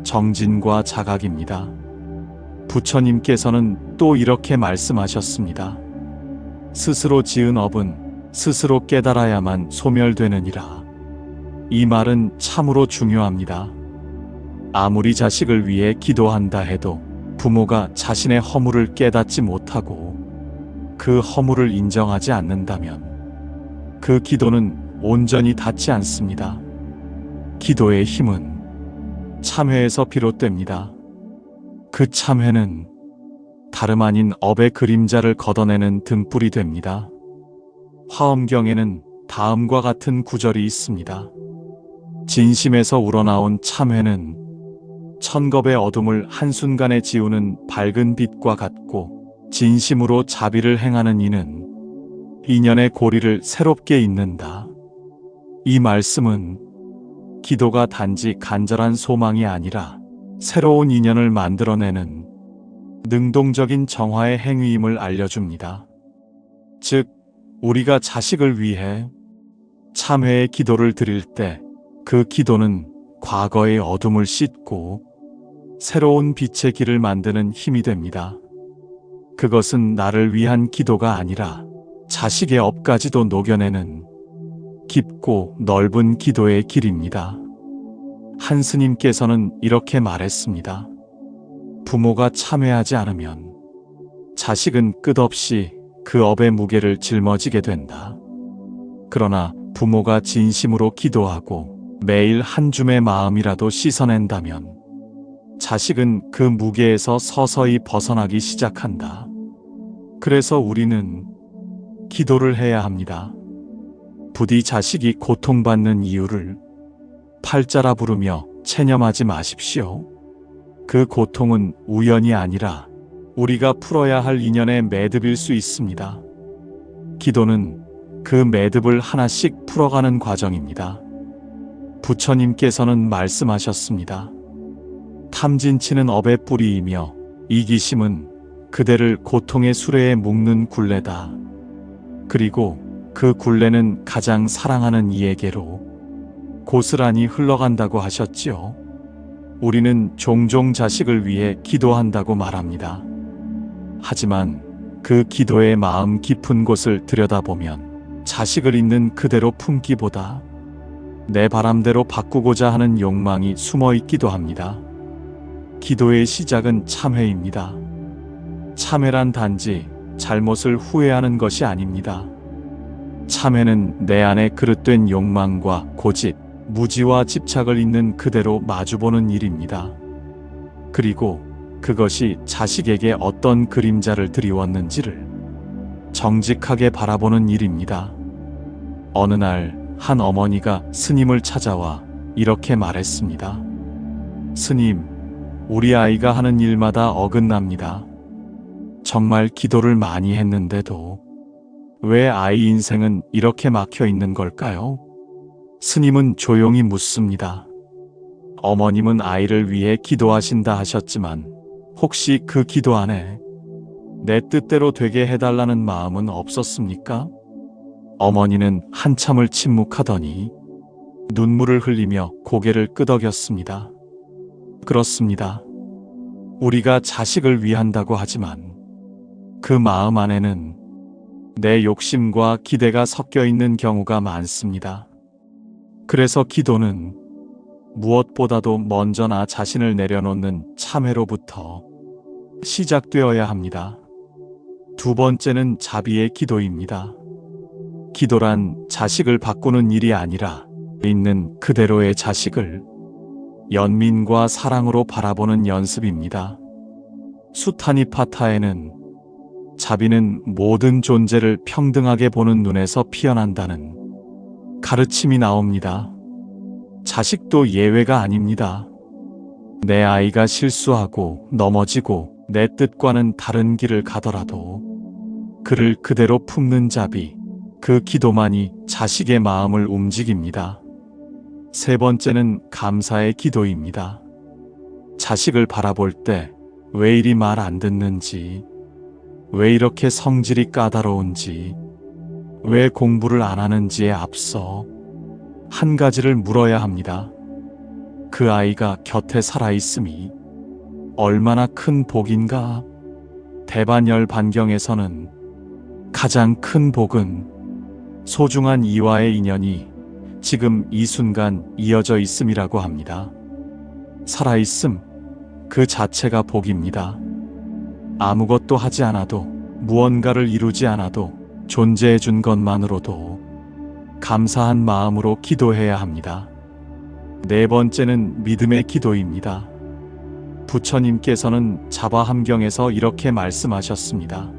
정진과 자각입니다. 부처님께서는 또 이렇게 말씀하셨습니다. 스스로 지은 업은 스스로 깨달아야만 소멸되느니라. 이 말은 참으로 중요합니다. 아무리 자식을 위해 기도한다 해도 부모가 자신의 허물을 깨닫지 못하고 그 허물을 인정하지 않는다면 그 기도는 온전히 닿지 않습니다. 기도의 힘은 참회에서 비롯됩니다. 그 참회는 다름 아닌 업의 그림자를 걷어내는 등불이 됩니다. 화엄경에는 다음과 같은 구절이 있습니다. 진심에서 우러나온 참회는 천겁의 어둠을 한순간에 지우는 밝은 빛과 같고 진심으로 자비를 행하는 이는 인연의 고리를 새롭게 잇는다. 이 말씀은 기도가 단지 간절한 소망이 아니라 새로운 인연을 만들어내는 능동적인 정화의 행위임을 알려줍니다. 즉, 우리가 자식을 위해 참회의 기도를 드릴 때 그 기도는 과거의 어둠을 씻고 새로운 빛의 길을 만드는 힘이 됩니다. 그것은 나를 위한 기도가 아니라 자식의 업까지도 녹여내는 깊고 넓은 기도의 길입니다. 한 스님께서는 이렇게 말했습니다. 부모가 참회하지 않으면 자식은 끝없이 그 업의 무게를 짊어지게 된다. 그러나 부모가 진심으로 기도하고 매일 한 줌의 마음이라도 씻어낸다면 자식은 그 무게에서 서서히 벗어나기 시작한다. 그래서 우리는 기도를 해야 합니다. 부디 자식이 고통받는 이유를 팔자라 부르며 체념하지 마십시오. 그 고통은 우연이 아니라 우리가 풀어야 할 인연의 매듭일 수 있습니다. 기도는 그 매듭을 하나씩 풀어가는 과정입니다. 부처님께서는 말씀하셨습니다. 탐진치는 업의 뿌리이며 이기심은 그대를 고통의 수레에 묶는 굴레다. 그리고 그 굴레는 가장 사랑하는 이에게로 고스란히 흘러간다고 하셨지요. 우리는 종종 자식을 위해 기도한다고 말합니다. 하지만 그 기도의 마음 깊은 곳을 들여다보면 자식을 있는 그대로 품기보다 내 바람대로 바꾸고자 하는 욕망이 숨어 있기도 합니다. 기도의 시작은 참회입니다. 참회란 단지 잘못을 후회하는 것이 아닙니다. 참회는 내 안에 그릇된 욕망과 고집, 무지와 집착을 있는 그대로 마주보는 일입니다. 그리고 그것이 자식에게 어떤 그림자를 드리웠는지를 정직하게 바라보는 일입니다. 어느 날 한 어머니가 스님을 찾아와 이렇게 말했습니다. 스님, 우리 아이가 하는 일마다 어긋납니다. 정말 기도를 많이 했는데도 왜 아이 인생은 이렇게 막혀 있는 걸까요? 스님은 조용히 묻습니다. 어머님은 아이를 위해 기도하신다 하셨지만 혹시 그 기도 안에 내 뜻대로 되게 해달라는 마음은 없었습니까? 어머니는 한참을 침묵하더니 눈물을 흘리며 고개를 끄덕였습니다. 그렇습니다. 우리가 자식을 위한다고 하지만 그 마음 안에는 내 욕심과 기대가 섞여 있는 경우가 많습니다. 그래서 기도는 무엇보다도 먼저 나 자신을 내려놓는 참회로부터 시작되어야 합니다. 두 번째는 자비의 기도입니다. 기도란 자식을 바꾸는 일이 아니라 있는 그대로의 자식을 연민과 사랑으로 바라보는 연습입니다. 수타니파타에는 자비는 모든 존재를 평등하게 보는 눈에서 피어난다는 가르침이 나옵니다. 자식도 예외가 아닙니다. 내 아이가 실수하고 넘어지고 내 뜻과는 다른 길을 가더라도 그를 그대로 품는 자비, 그 기도만이 자식의 마음을 움직입니다. 세 번째는 감사의 기도입니다. 자식을 바라볼 때 왜 이리 말 안 듣는지, 왜 이렇게 성질이 까다로운지, 왜 공부를 안 하는지에 앞서 한 가지를 물어야 합니다. 그 아이가 곁에 살아있음이 얼마나 큰 복인가? 대반열 반경에서는 가장 큰 복은 소중한 이와의 인연이 지금 이 순간 이어져 있음이라고 합니다. 살아있음, 그 자체가 복입니다. 아무것도 하지 않아도, 무언가를 이루지 않아도 존재해 준 것만으로도 감사한 마음으로 기도해야 합니다. 네 번째는 믿음의 기도입니다. 부처님께서는 자바함경에서 이렇게 말씀하셨습니다.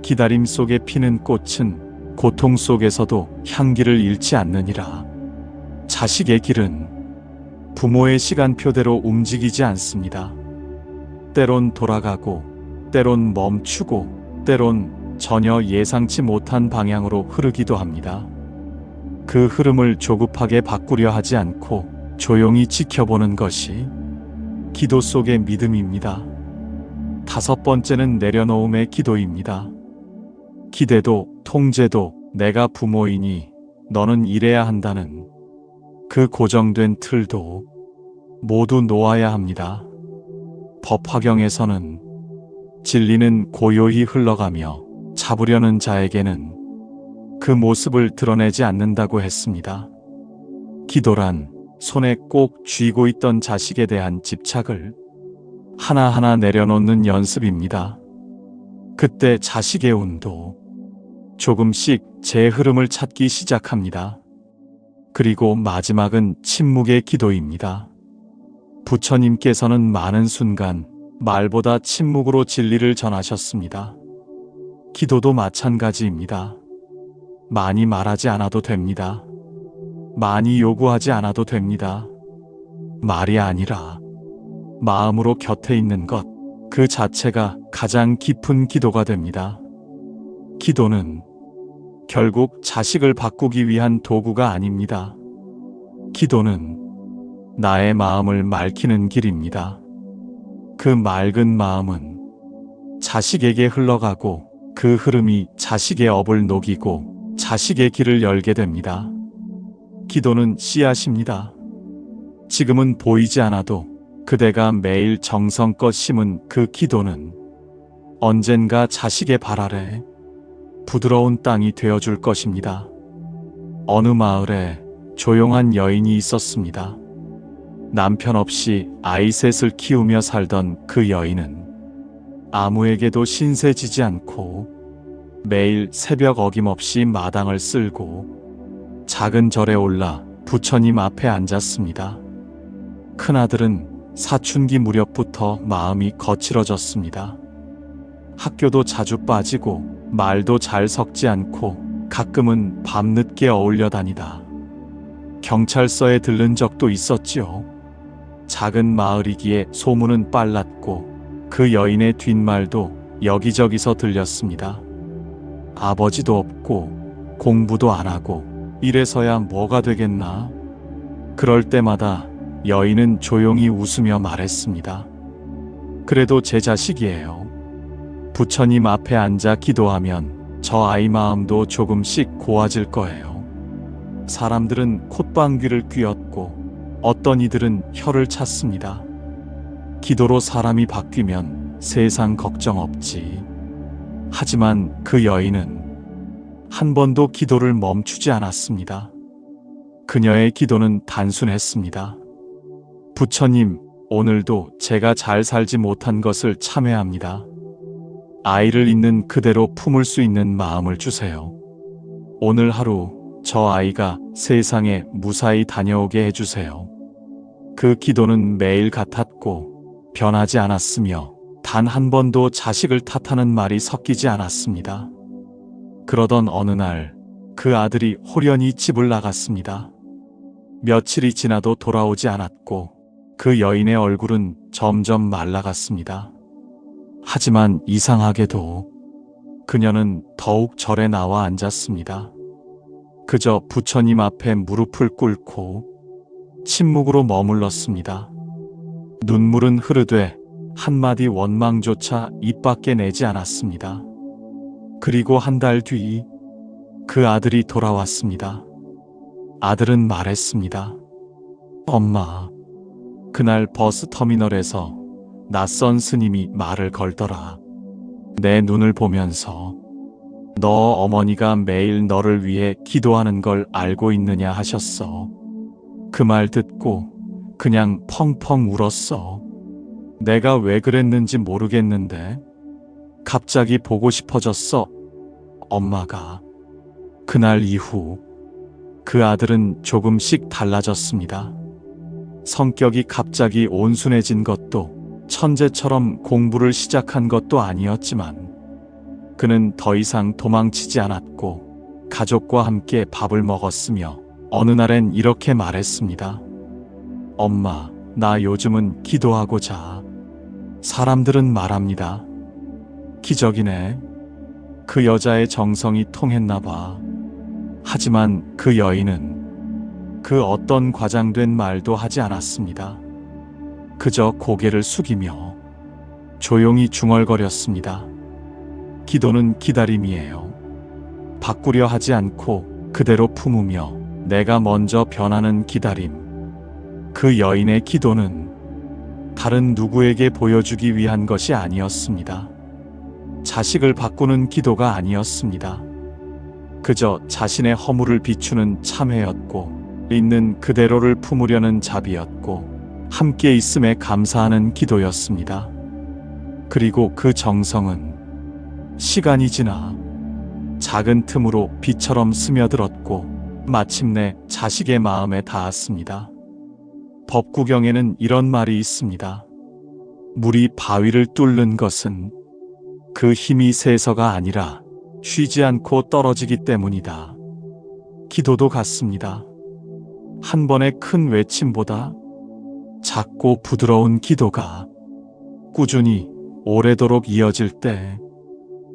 기다림 속에 피는 꽃은 고통 속에서도 향기를 잃지 않느니라. 자식의 길은 부모의 시간표대로 움직이지 않습니다. 때론 돌아가고, 때론 멈추고, 때론 전혀 예상치 못한 방향으로 흐르기도 합니다. 그 흐름을 조급하게 바꾸려 하지 않고 조용히 지켜보는 것이 기도 속의 믿음입니다. 다섯 번째는 내려놓음의 기도입니다. 기대도 통제도 내가 부모이니 너는 이래야 한다는 그 고정된 틀도 모두 놓아야 합니다. 법화경에서는 진리는 고요히 흘러가며 잡으려는 자에게는 그 모습을 드러내지 않는다고 했습니다. 기도란 손에 꼭 쥐고 있던 자식에 대한 집착을 하나하나 내려놓는 연습입니다. 그때 자식의 운도 조금씩 제 흐름을 찾기 시작합니다. 그리고 마지막은 침묵의 기도입니다. 부처님께서는 많은 순간 말보다 침묵으로 진리를 전하셨습니다. 기도도 마찬가지입니다. 많이 말하지 않아도 됩니다. 많이 요구하지 않아도 됩니다. 말이 아니라 마음으로 곁에 있는 것, 그 자체가 가장 깊은 기도가 됩니다. 기도는 결국 자식을 바꾸기 위한 도구가 아닙니다. 기도는 나의 마음을 맑히는 길입니다. 그 맑은 마음은 자식에게 흘러가고 그 흐름이 자식의 업을 녹이고 자식의 길을 열게 됩니다. 기도는 씨앗입니다. 지금은 보이지 않아도 그대가 매일 정성껏 심은 그 기도는 언젠가 자식의 발 아래 부드러운 땅이 되어줄 것입니다. 어느 마을에 조용한 여인이 있었습니다. 남편 없이 아이 셋을 키우며 살던 그 여인은 아무에게도 신세지지 않고 매일 새벽 어김없이 마당을 쓸고 작은 절에 올라 부처님 앞에 앉았습니다. 큰아들은 사춘기 무렵부터 마음이 거칠어졌습니다. 학교도 자주 빠지고 말도 잘 섞지 않고 가끔은 밤늦게 어울려 다니다 경찰서에 들른 적도 있었지요. 작은 마을이기에 소문은 빨랐고 그 여인의 뒷말도 여기저기서 들렸습니다. 아버지도 없고 공부도 안 하고 이래서야 뭐가 되겠나. 그럴 때마다 여인은 조용히 웃으며 말했습니다. 그래도 제 자식이에요. 부처님 앞에 앉아 기도하면 저 아이 마음도 조금씩 고와질 거예요. 사람들은 콧방귀를 뀌었고 어떤 이들은 혀를 찼습니다. 기도로 사람이 바뀌면 세상 걱정 없지. 하지만 그 여인은 한 번도 기도를 멈추지 않았습니다. 그녀의 기도는 단순했습니다. 부처님, 오늘도 제가 잘 살지 못한 것을 참회합니다. 아이를 있는 그대로 품을 수 있는 마음을 주세요. 오늘 하루 저 아이가 세상에 무사히 다녀오게 해주세요. 그 기도는 매일 같았고 변하지 않았으며 단 한 번도 자식을 탓하는 말이 섞이지 않았습니다. 그러던 어느 날 그 아들이 홀연히 집을 나갔습니다. 며칠이 지나도 돌아오지 않았고 그 여인의 얼굴은 점점 말라갔습니다. 하지만 이상하게도 그녀는 더욱 절에 나와 앉았습니다. 그저 부처님 앞에 무릎을 꿇고 침묵으로 머물렀습니다. 눈물은 흐르되 한마디 원망조차 입 밖에 내지 않았습니다. 그리고 한 달 뒤 그 아들이 돌아왔습니다. 아들은 말했습니다. 엄마, 그날 버스터미널에서 낯선 스님이 말을 걸더라. 내 눈을 보면서 너 어머니가 매일 너를 위해 기도하는 걸 알고 있느냐 하셨어. 그 말 듣고 그냥 펑펑 울었어. 내가 왜 그랬는지 모르겠는데 갑자기 보고 싶어졌어. 엄마가. 그날 이후 그 아들은 조금씩 달라졌습니다. 성격이 갑자기 온순해진 것도 천재처럼 공부를 시작한 것도 아니었지만 그는 더 이상 도망치지 않았고 가족과 함께 밥을 먹었으며 어느 날엔 이렇게 말했습니다. 엄마, 나 요즘은 기도하고 자. 사람들은 말합니다. 기적이네. 그 여자의 정성이 통했나 봐. 하지만 그 여인은 그 어떤 과장된 말도 하지 않았습니다. 그저 고개를 숙이며 조용히 중얼거렸습니다. 기도는 기다림이에요. 바꾸려 하지 않고 그대로 품으며 내가 먼저 변하는 기다림. 그 여인의 기도는 다른 누구에게 보여주기 위한 것이 아니었습니다. 자식을 바꾸는 기도가 아니었습니다. 그저 자신의 허물을 비추는 참회였고 있는 그대로를 품으려는 자비였고 함께 있음에 감사하는 기도였습니다. 그리고 그 정성은 시간이 지나 작은 틈으로 비처럼 스며들었고 마침내 자식의 마음에 닿았습니다. 법구경에는 이런 말이 있습니다. 물이 바위를 뚫는 것은 그 힘이 세서가 아니라 쉬지 않고 떨어지기 때문이다. 기도도 같습니다. 한 번의 큰 외침보다 작고 부드러운 기도가 꾸준히 오래도록 이어질 때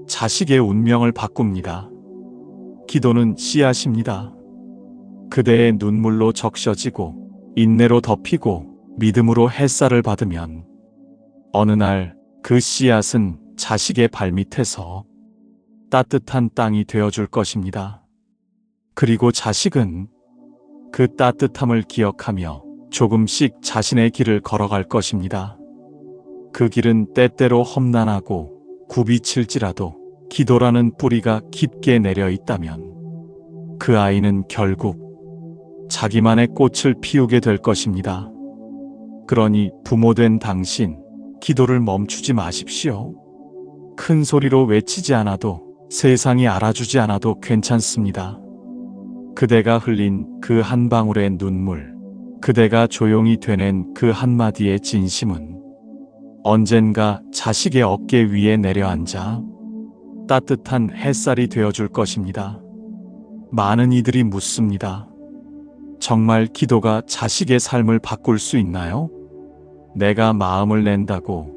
자식의 운명을 바꿉니다. 기도는 씨앗입니다. 그대의 눈물로 적셔지고 인내로 덮이고 믿음으로 햇살을 받으면 어느 날 그 씨앗은 자식의 발밑에서 따뜻한 땅이 되어줄 것입니다. 그리고 자식은 그 따뜻함을 기억하며 조금씩 자신의 길을 걸어갈 것입니다. 그 길은 때때로 험난하고 굽이칠지라도 기도라는 뿌리가 깊게 내려 있다면 그 아이는 결국 자기만의 꽃을 피우게 될 것입니다. 그러니 부모된 당신, 기도를 멈추지 마십시오. 큰 소리로 외치지 않아도 세상이 알아주지 않아도 괜찮습니다. 그대가 흘린 그 한 방울의 눈물, 그대가 조용히 되낸 그 한마디의 진심은 언젠가 자식의 어깨 위에 내려앉아 따뜻한 햇살이 되어줄 것입니다. 많은 이들이 묻습니다. 정말 기도가 자식의 삶을 바꿀 수 있나요? 내가 마음을 낸다고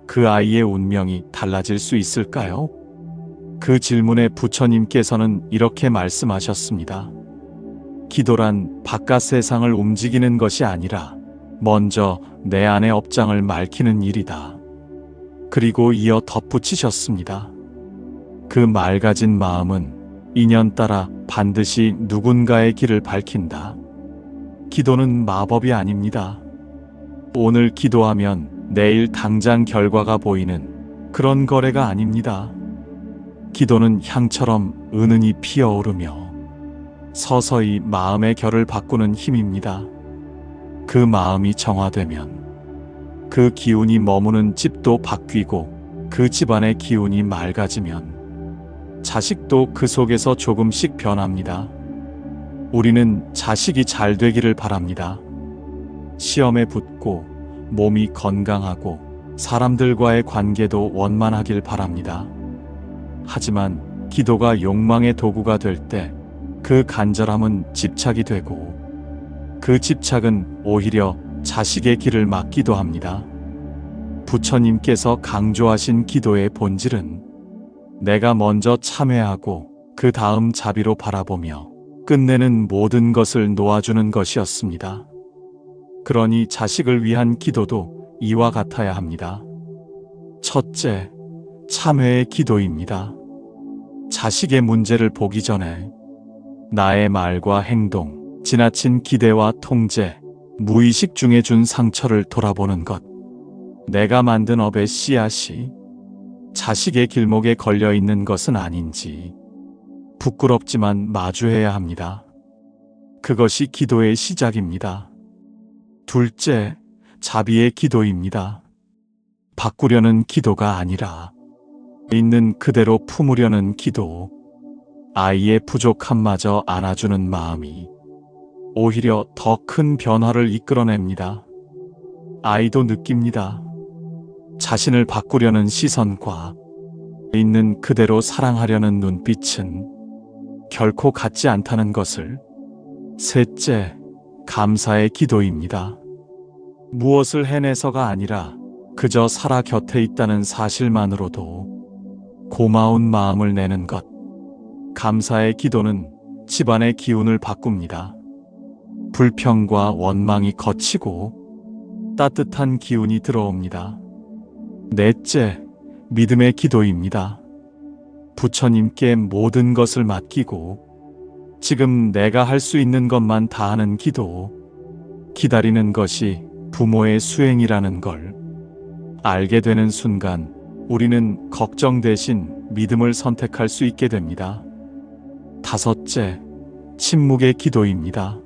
그 아이의 운명이 달라질 수 있을까요? 그 질문에 부처님께서는 이렇게 말씀하셨습니다. 기도란 바깥 세상을 움직이는 것이 아니라 먼저 내 안의 업장을 맑히는 일이다. 그리고 이어 덧붙이셨습니다. 그 맑아진 마음은 인연따라 반드시 누군가의 길을 밝힌다. 기도는 마법이 아닙니다. 오늘 기도하면 내일 당장 결과가 보이는 그런 거래가 아닙니다. 기도는 향처럼 은은히 피어오르며 서서히 마음의 결을 바꾸는 힘입니다. 그 마음이 정화되면 그 기운이 머무는 집도 바뀌고 그 집안의 기운이 맑아지면 자식도 그 속에서 조금씩 변합니다. 우리는 자식이 잘 되기를 바랍니다. 시험에 붙고 몸이 건강하고 사람들과의 관계도 원만하길 바랍니다. 하지만 기도가 욕망의 도구가 될 때 그 간절함은 집착이 되고 그 집착은 오히려 자식의 길을 막기도 합니다. 부처님께서 강조하신 기도의 본질은 내가 먼저 참회하고 그 다음 자비로 바라보며 끝내는 모든 것을 놓아주는 것이었습니다. 그러니 자식을 위한 기도도 이와 같아야 합니다. 첫째, 참회의 기도입니다. 자식의 문제를 보기 전에 나의 말과 행동, 지나친 기대와 통제, 무의식 중에 준 상처를 돌아보는 것. 내가 만든 업의 씨앗이 자식의 길목에 걸려 있는 것은 아닌지 부끄럽지만 마주해야 합니다. 그것이 기도의 시작입니다. 둘째, 자비의 기도입니다. 바꾸려는 기도가 아니라 있는 그대로 품으려는 기도. 아이의 부족함마저 안아주는 마음이 오히려 더 큰 변화를 이끌어냅니다. 아이도 느낍니다. 자신을 바꾸려는 시선과 있는 그대로 사랑하려는 눈빛은 결코 같지 않다는 것을. 셋째, 감사의 기도입니다. 무엇을 해내서가 아니라 그저 살아 곁에 있다는 사실만으로도 고마운 마음을 내는 것. 감사의 기도는 집안의 기운을 바꿉니다. 불평과 원망이 걷히고 따뜻한 기운이 들어옵니다. 넷째, 믿음의 기도입니다. 부처님께 모든 것을 맡기고 지금 내가 할 수 있는 것만 다하는 기도. 기다리는 것이 부모의 수행이라는 걸 알게 되는 순간 우리는 걱정 대신 믿음을 선택할 수 있게 됩니다. 다섯째, 침묵의 기도입니다.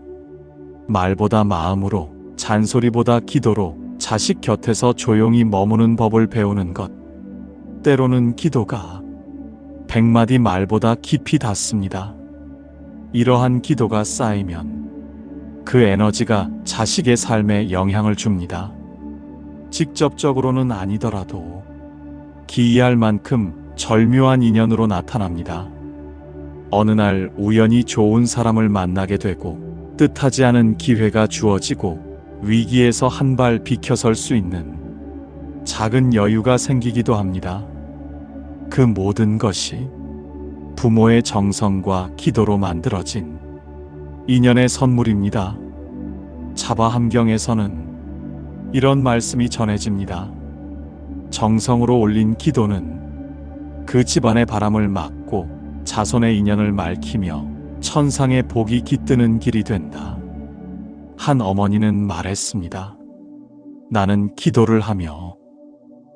말보다 마음으로, 잔소리보다 기도로 자식 곁에서 조용히 머무는 법을 배우는 것. 때로는 기도가 100마디 말보다 깊이 닿습니다. 이러한 기도가 쌓이면 그 에너지가 자식의 삶에 영향을 줍니다. 직접적으로는 아니더라도 기이할 만큼 절묘한 인연으로 나타납니다. 어느 날 우연히 좋은 사람을 만나게 되고 뜻하지 않은 기회가 주어지고 위기에서 한 발 비켜설 수 있는 작은 여유가 생기기도 합니다. 그 모든 것이 부모의 정성과 기도로 만들어진 인연의 선물입니다. 자바 함경에서는 이런 말씀이 전해집니다. 정성으로 올린 기도는 그 집안의 바람을 막고 자손의 인연을 맑히며 천상의 복이 깃드는 길이 된다. 한 어머니는 말했습니다. 나는 기도를 하며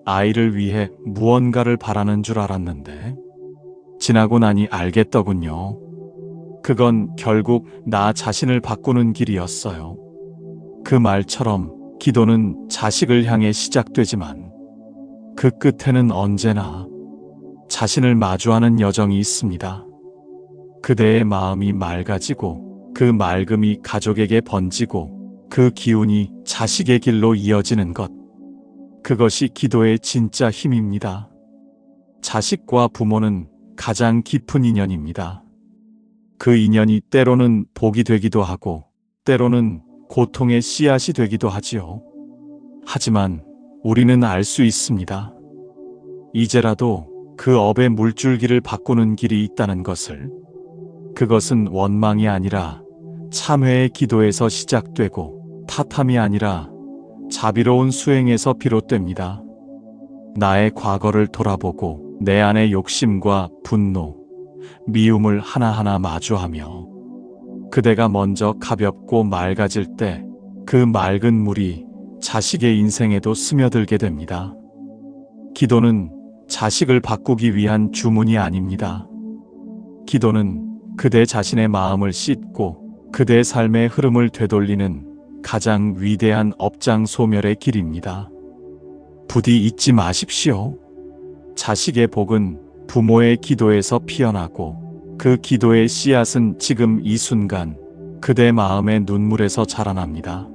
아이를 위해 무언가를 바라는 줄 알았는데 지나고 나니 알겠더군요. 그건 결국 나 자신을 바꾸는 길이었어요. 그 말처럼 기도는 자식을 향해 시작되지만 그 끝에는 언제나 자신을 마주하는 여정이 있습니다. 그대의 마음이 맑아지고 그 맑음이 가족에게 번지고 그 기운이 자식의 길로 이어지는 것. 그것이 기도의 진짜 힘입니다. 자식과 부모는 가장 깊은 인연입니다. 그 인연이 때로는 복이 되기도 하고 때로는 고통의 씨앗이 되기도 하지요. 하지만 우리는 알 수 있습니다. 이제라도 그 업의 물줄기를 바꾸는 길이 있다는 것을. 그것은 원망이 아니라 참회의 기도에서 시작되고 탓함이 아니라 자비로운 수행에서 비롯됩니다. 나의 과거를 돌아보고 내 안의 욕심과 분노, 미움을 하나하나 마주하며 그대가 먼저 가볍고 맑아질 때 그 맑은 물이 자식의 인생에도 스며들게 됩니다. 기도는 자식을 바꾸기 위한 주문이 아닙니다. 기도는 그대 자신의 마음을 씻고 그대의 삶의 흐름을 되돌리는 가장 위대한 업장 소멸의 길입니다. 부디 잊지 마십시오. 자식의 복은 부모의 기도에서 피어나고 그 기도의 씨앗은 지금 이 순간 그대 마음의 눈물에서 자라납니다.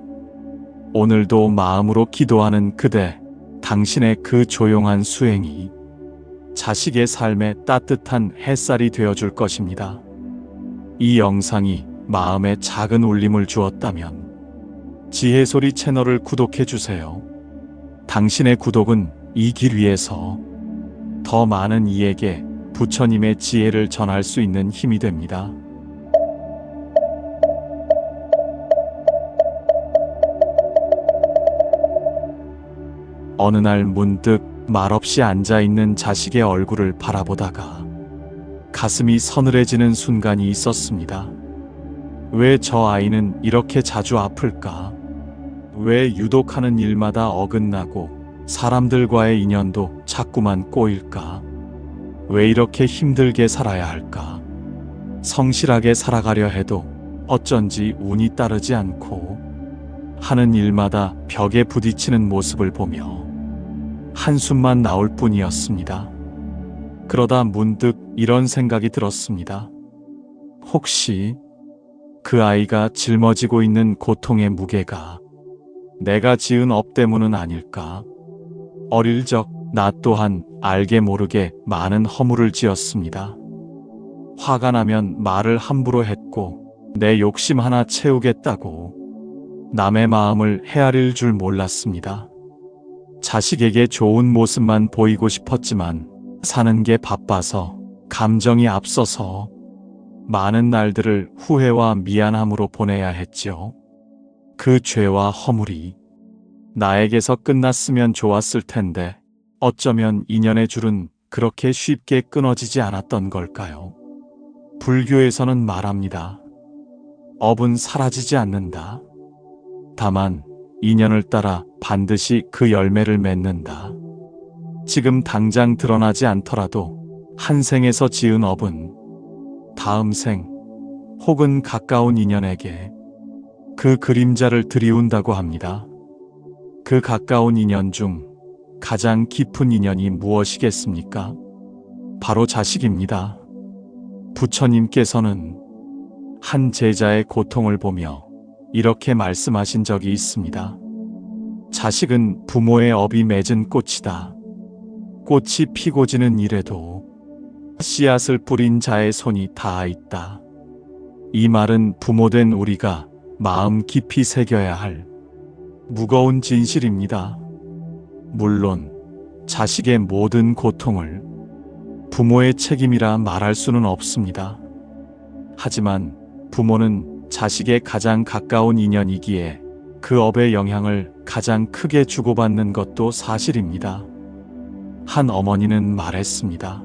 오늘도 마음으로 기도하는 그대, 당신의 그 조용한 수행이 자식의 삶에 따뜻한 햇살이 되어줄 것입니다. 이 영상이 마음에 작은 울림을 주었다면 지혜소리 채널을 구독해주세요. 당신의 구독은 이 길 위에서 더 많은 이에게 부처님의 지혜를 전할 수 있는 힘이 됩니다. 어느 날 문득 말없이 앉아있는 자식의 얼굴을 바라보다가 가슴이 서늘해지는 순간이 있었습니다. 왜 저 아이는 이렇게 자주 아플까? 왜 유독 하는 일마다 어긋나고 사람들과의 인연도 자꾸만 꼬일까? 왜 이렇게 힘들게 살아야 할까? 성실하게 살아가려 해도 어쩐지 운이 따르지 않고 하는 일마다 벽에 부딪히는 모습을 보며 한숨만 나올 뿐이었습니다. 그러다 문득 이런 생각이 들었습니다. 혹시 그 아이가 짊어지고 있는 고통의 무게가 내가 지은 업 때문은 아닐까? 어릴 적 나 또한 알게 모르게 많은 허물을 지었습니다. 화가 나면 말을 함부로 했고 내 욕심 하나 채우겠다고 남의 마음을 헤아릴 줄 몰랐습니다. 자식에게 좋은 모습만 보이고 싶었지만 사는 게 바빠서 감정이 앞서서 많은 날들을 후회와 미안함으로 보내야 했지요. 그 죄와 허물이 나에게서 끝났으면 좋았을 텐데 어쩌면 인연의 줄은 그렇게 쉽게 끊어지지 않았던 걸까요? 불교에서는 말합니다. 업은 사라지지 않는다. 다만 인연을 따라 반드시 그 열매를 맺는다. 지금 당장 드러나지 않더라도 한 생에서 지은 업은 다음 생 혹은 가까운 인연에게 그 그림자를 들이운다고 합니다. 그 가까운 인연 중 가장 깊은 인연이 무엇이겠습니까? 바로 자식입니다. 부처님께서는 한 제자의 고통을 보며 이렇게 말씀하신 적이 있습니다. 자식은 부모의 업이 맺은 꽃이다. 꽃이 피고 지는 이래도 씨앗을 뿌린 자의 손이 닿아 있다. 이 말은 부모된 우리가 마음 깊이 새겨야 할 무거운 진실입니다. 물론 자식의 모든 고통을 부모의 책임이라 말할 수는 없습니다. 하지만 부모는 자식의 가장 가까운 인연이기에 그 업의 영향을 가장 크게 주고받는 것도 사실입니다. 한 어머니는 말했습니다.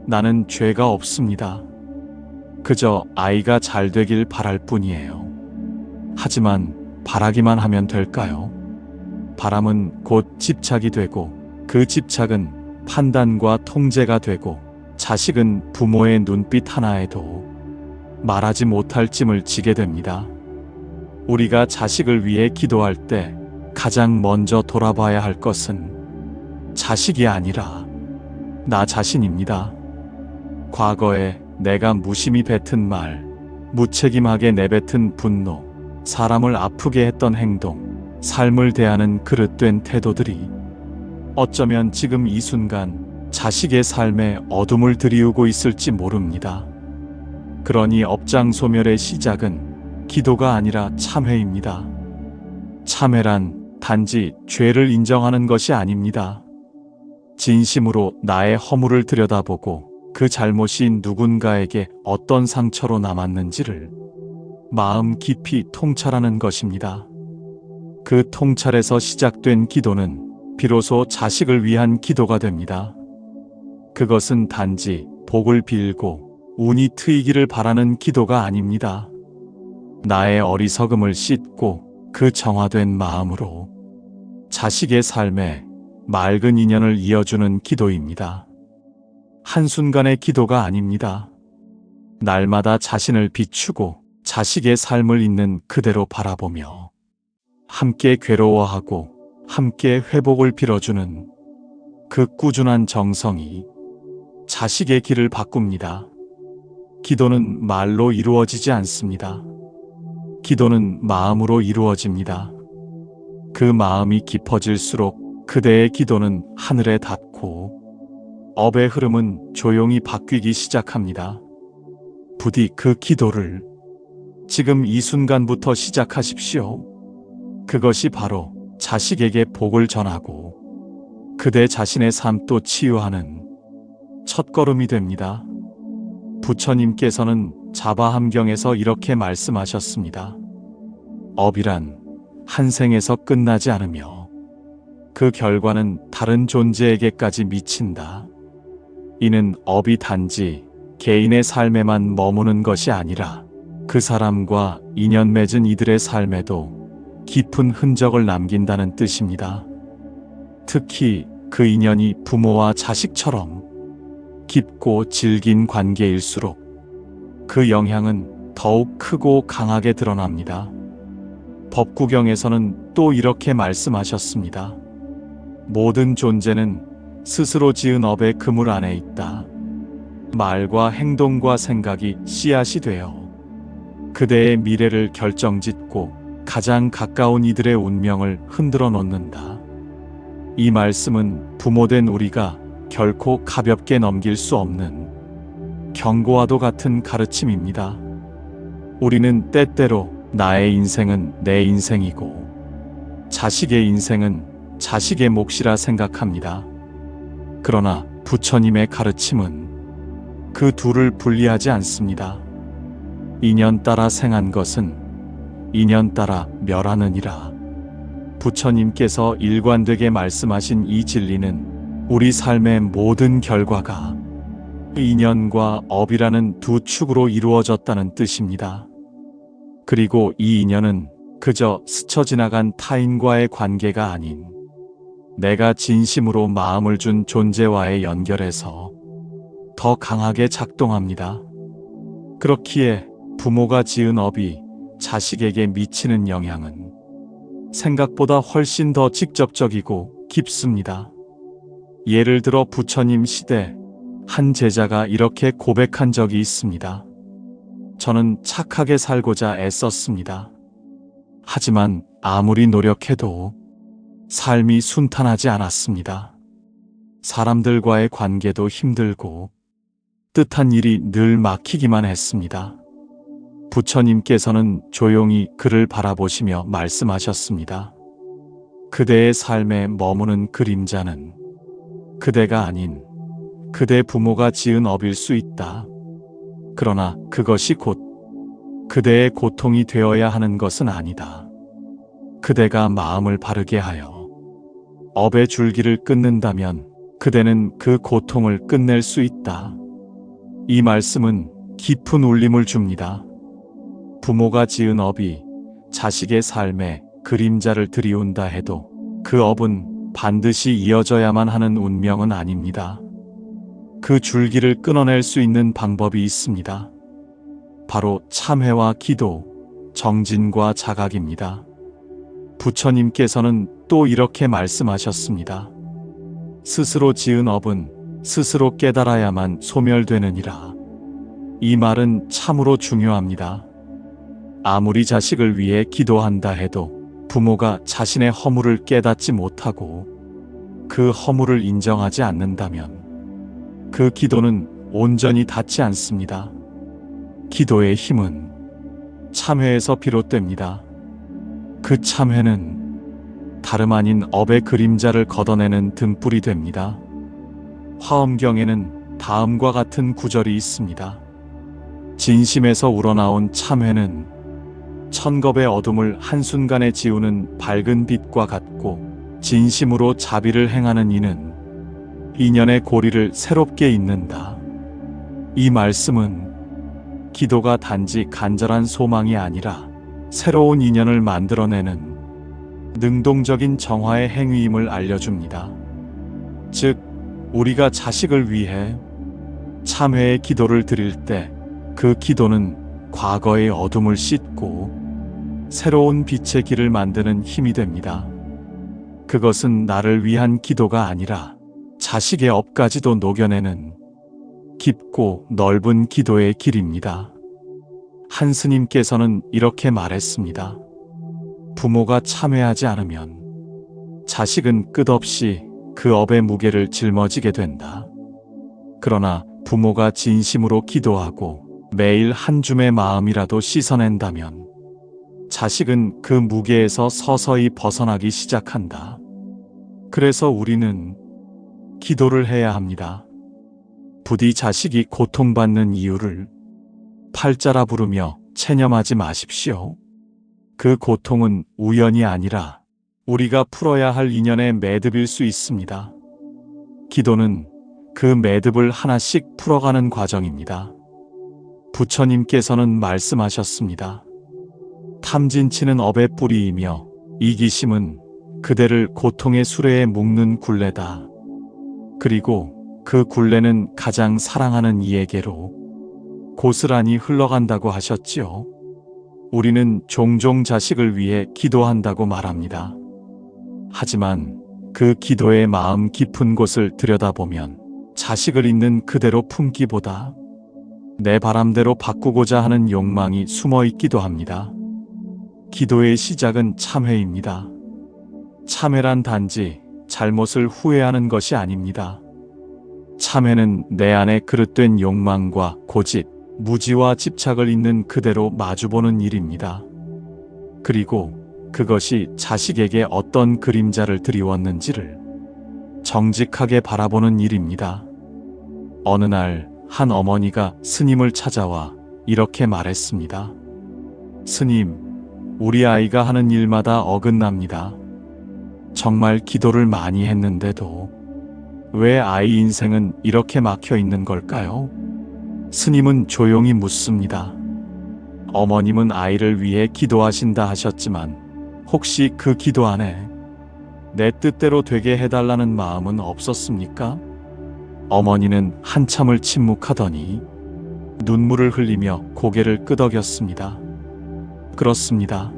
나는 죄가 없습니다. 그저 아이가 잘 되길 바랄 뿐이에요. 하지만 바라기만 하면 될까요? 바람은 곧 집착이 되고 그 집착은 판단과 통제가 되고 자식은 부모의 눈빛 하나에도 말하지 못할 찜을 지게 됩니다. 우리가 자식을 위해 기도할 때 가장 먼저 돌아봐야 할 것은 자식이 아니라 나 자신입니다. 과거에 내가 무심히 뱉은 말, 무책임하게 내뱉은 분노, 사람을 아프게 했던 행동, 삶을 대하는 그릇된 태도들이 어쩌면 지금 이 순간 자식의 삶에 어둠을 들이우고 있을지 모릅니다. 그러니 업장소멸의 시작은 기도가 아니라 참회입니다. 참회란 단지 죄를 인정하는 것이 아닙니다. 진심으로 나의 허물을 들여다보고 그 잘못이 누군가에게 어떤 상처로 남았는지를 마음 깊이 통찰하는 것입니다. 그 통찰에서 시작된 기도는 비로소 자식을 위한 기도가 됩니다. 그것은 단지 복을 빌고 운이 트이기를 바라는 기도가 아닙니다. 나의 어리석음을 씻고 그 정화된 마음으로 자식의 삶에 맑은 인연을 이어주는 기도입니다. 한순간의 기도가 아닙니다. 날마다 자신을 비추고 자식의 삶을 있는 그대로 바라보며 함께 괴로워하고 함께 회복을 빌어주는 그 꾸준한 정성이 자식의 길을 바꿉니다. 기도는 말로 이루어지지 않습니다. 기도는 마음으로 이루어집니다. 그 마음이 깊어질수록 그대의 기도는 하늘에 닿고 업의 흐름은 조용히 바뀌기 시작합니다. 부디 그 기도를 지금 이 순간부터 시작하십시오. 그것이 바로 자식에게 복을 전하고 그대 자신의 삶도 치유하는 첫걸음이 됩니다. 부처님께서는 자바함경에서 이렇게 말씀하셨습니다. 업이란 한 생에서 끝나지 않으며 그 결과는 다른 존재에게까지 미친다. 이는 업이 단지 개인의 삶에만 머무는 것이 아니라 그 사람과 인연 맺은 이들의 삶에도 깊은 흔적을 남긴다는 뜻입니다. 특히 그 인연이 부모와 자식처럼 깊고 질긴 관계일수록 그 영향은 더욱 크고 강하게 드러납니다. 법구경에서는 또 이렇게 말씀하셨습니다. 모든 존재는 스스로 지은 업의 그물 안에 있다. 말과 행동과 생각이 씨앗이 되어 그대의 미래를 결정짓고 가장 가까운 이들의 운명을 흔들어 놓는다. 이 말씀은 부모된 우리가 결코 가볍게 넘길 수 없는 경고와도 같은 가르침입니다. 우리는 때때로 나의 인생은 내 인생이고 자식의 인생은 자식의 몫이라 생각합니다. 그러나 부처님의 가르침은 그 둘을 분리하지 않습니다. 인연 따라 생한 것은 인연 따라 멸하느니라. 부처님께서 일관되게 말씀하신 이 진리는 우리 삶의 모든 결과가 인연과 업이라는 두 축으로 이루어졌다는 뜻입니다. 그리고 이 인연은 그저 스쳐 지나간 타인과의 관계가 아닌 내가 진심으로 마음을 준 존재와의 연결에서 더 강하게 작동합니다. 그렇기에 부모가 지은 업이 자식에게 미치는 영향은 생각보다 훨씬 더 직접적이고 깊습니다. 예를 들어 부처님 시대 한 제자가 이렇게 고백한 적이 있습니다. 저는 착하게 살고자 애썼습니다. 하지만 아무리 노력해도 삶이 순탄하지 않았습니다. 사람들과의 관계도 힘들고 뜻한 일이 늘 막히기만 했습니다. 부처님께서는 조용히 그를 바라보시며 말씀하셨습니다. 그대의 삶에 머무는 그림자는 그대가 아닌 그대 부모가 지은 업일 수 있다. 그러나 그것이 곧 그대의 고통이 되어야 하는 것은 아니다. 그대가 마음을 바르게 하여 업의 줄기를 끊는다면 그대는 그 고통을 끝낼 수 있다. 이 말씀은 깊은 울림을 줍니다. 부모가 지은 업이 자식의 삶에 그림자를 들이운다 해도 그 업은 반드시 이어져야만 하는 운명은 아닙니다. 그 줄기를 끊어낼 수 있는 방법이 있습니다. 바로 참회와 기도, 정진과 자각입니다. 부처님께서는 또 이렇게 말씀하셨습니다. 스스로 지은 업은 스스로 깨달아야만 소멸되느니라. 이 말은 참으로 중요합니다. 아무리 자식을 위해 기도한다 해도 부모가 자신의 허물을 깨닫지 못하고 그 허물을 인정하지 않는다면 그 기도는 온전히 닿지 않습니다. 기도의 힘은 참회에서 비롯됩니다. 그 참회는 다름 아닌 업의 그림자를 걷어내는 등불이 됩니다. 화엄경에는 다음과 같은 구절이 있습니다. 진심에서 우러나온 참회는 천겁의 어둠을 한순간에 지우는 밝은 빛과 같고 진심으로 자비를 행하는 이는 인연의 고리를 새롭게 잇는다. 이 말씀은 기도가 단지 간절한 소망이 아니라 새로운 인연을 만들어내는 능동적인 정화의 행위임을 알려줍니다. 즉, 우리가 자식을 위해 참회의 기도를 드릴 때 그 기도는 과거의 어둠을 씻고 새로운 빛의 길을 만드는 힘이 됩니다. 그것은 나를 위한 기도가 아니라 자식의 업까지도 녹여내는 깊고 넓은 기도의 길입니다. 한 스님께서는 이렇게 말했습니다. 부모가 참회하지 않으면 자식은 끝없이 그 업의 무게를 짊어지게 된다. 그러나 부모가 진심으로 기도하고 매일 한 줌의 마음이라도 씻어낸다면 자식은 그 무게에서 서서히 벗어나기 시작한다. 그래서 우리는 기도를 해야 합니다. 부디 자식이 고통받는 이유를 팔자라 부르며 체념하지 마십시오. 그 고통은 우연이 아니라 우리가 풀어야 할 인연의 매듭일 수 있습니다. 기도는 그 매듭을 하나씩 풀어가는 과정입니다. 부처님께서는 말씀하셨습니다. 탐진치는 업의 뿌리이며 이기심은 그대를 고통의 수레에 묶는 굴레다. 그리고 그 굴레는 가장 사랑하는 이에게로 고스란히 흘러간다고 하셨지요. 우리는 종종 자식을 위해 기도한다고 말합니다. 하지만 그 기도의 마음 깊은 곳을 들여다보면 자식을 있는 그대로 품기보다 내 바람대로 바꾸고자 하는 욕망이 숨어 있기도 합니다. 기도의 시작은 참회입니다. 참회란 단지 잘못을 후회하는 것이 아닙니다. 참회는 내 안에 그릇된 욕망과 고집, 무지와 집착을 있는 그대로 마주보는 일입니다. 그리고 그것이 자식에게 어떤 그림자를 드리웠는지를 정직하게 바라보는 일입니다. 어느 날 한 어머니가 스님을 찾아와 이렇게 말했습니다. 스님, 우리 아이가 하는 일마다 어긋납니다. 정말 기도를 많이 했는데도 왜 아이 인생은 이렇게 막혀 있는 걸까요? 스님은 조용히 묻습니다. 어머님은 아이를 위해 기도하신다 하셨지만 혹시 그 기도 안에 내 뜻대로 되게 해달라는 마음은 없었습니까? 어머니는 한참을 침묵하더니 눈물을 흘리며 고개를 끄덕였습니다. 그렇습니다.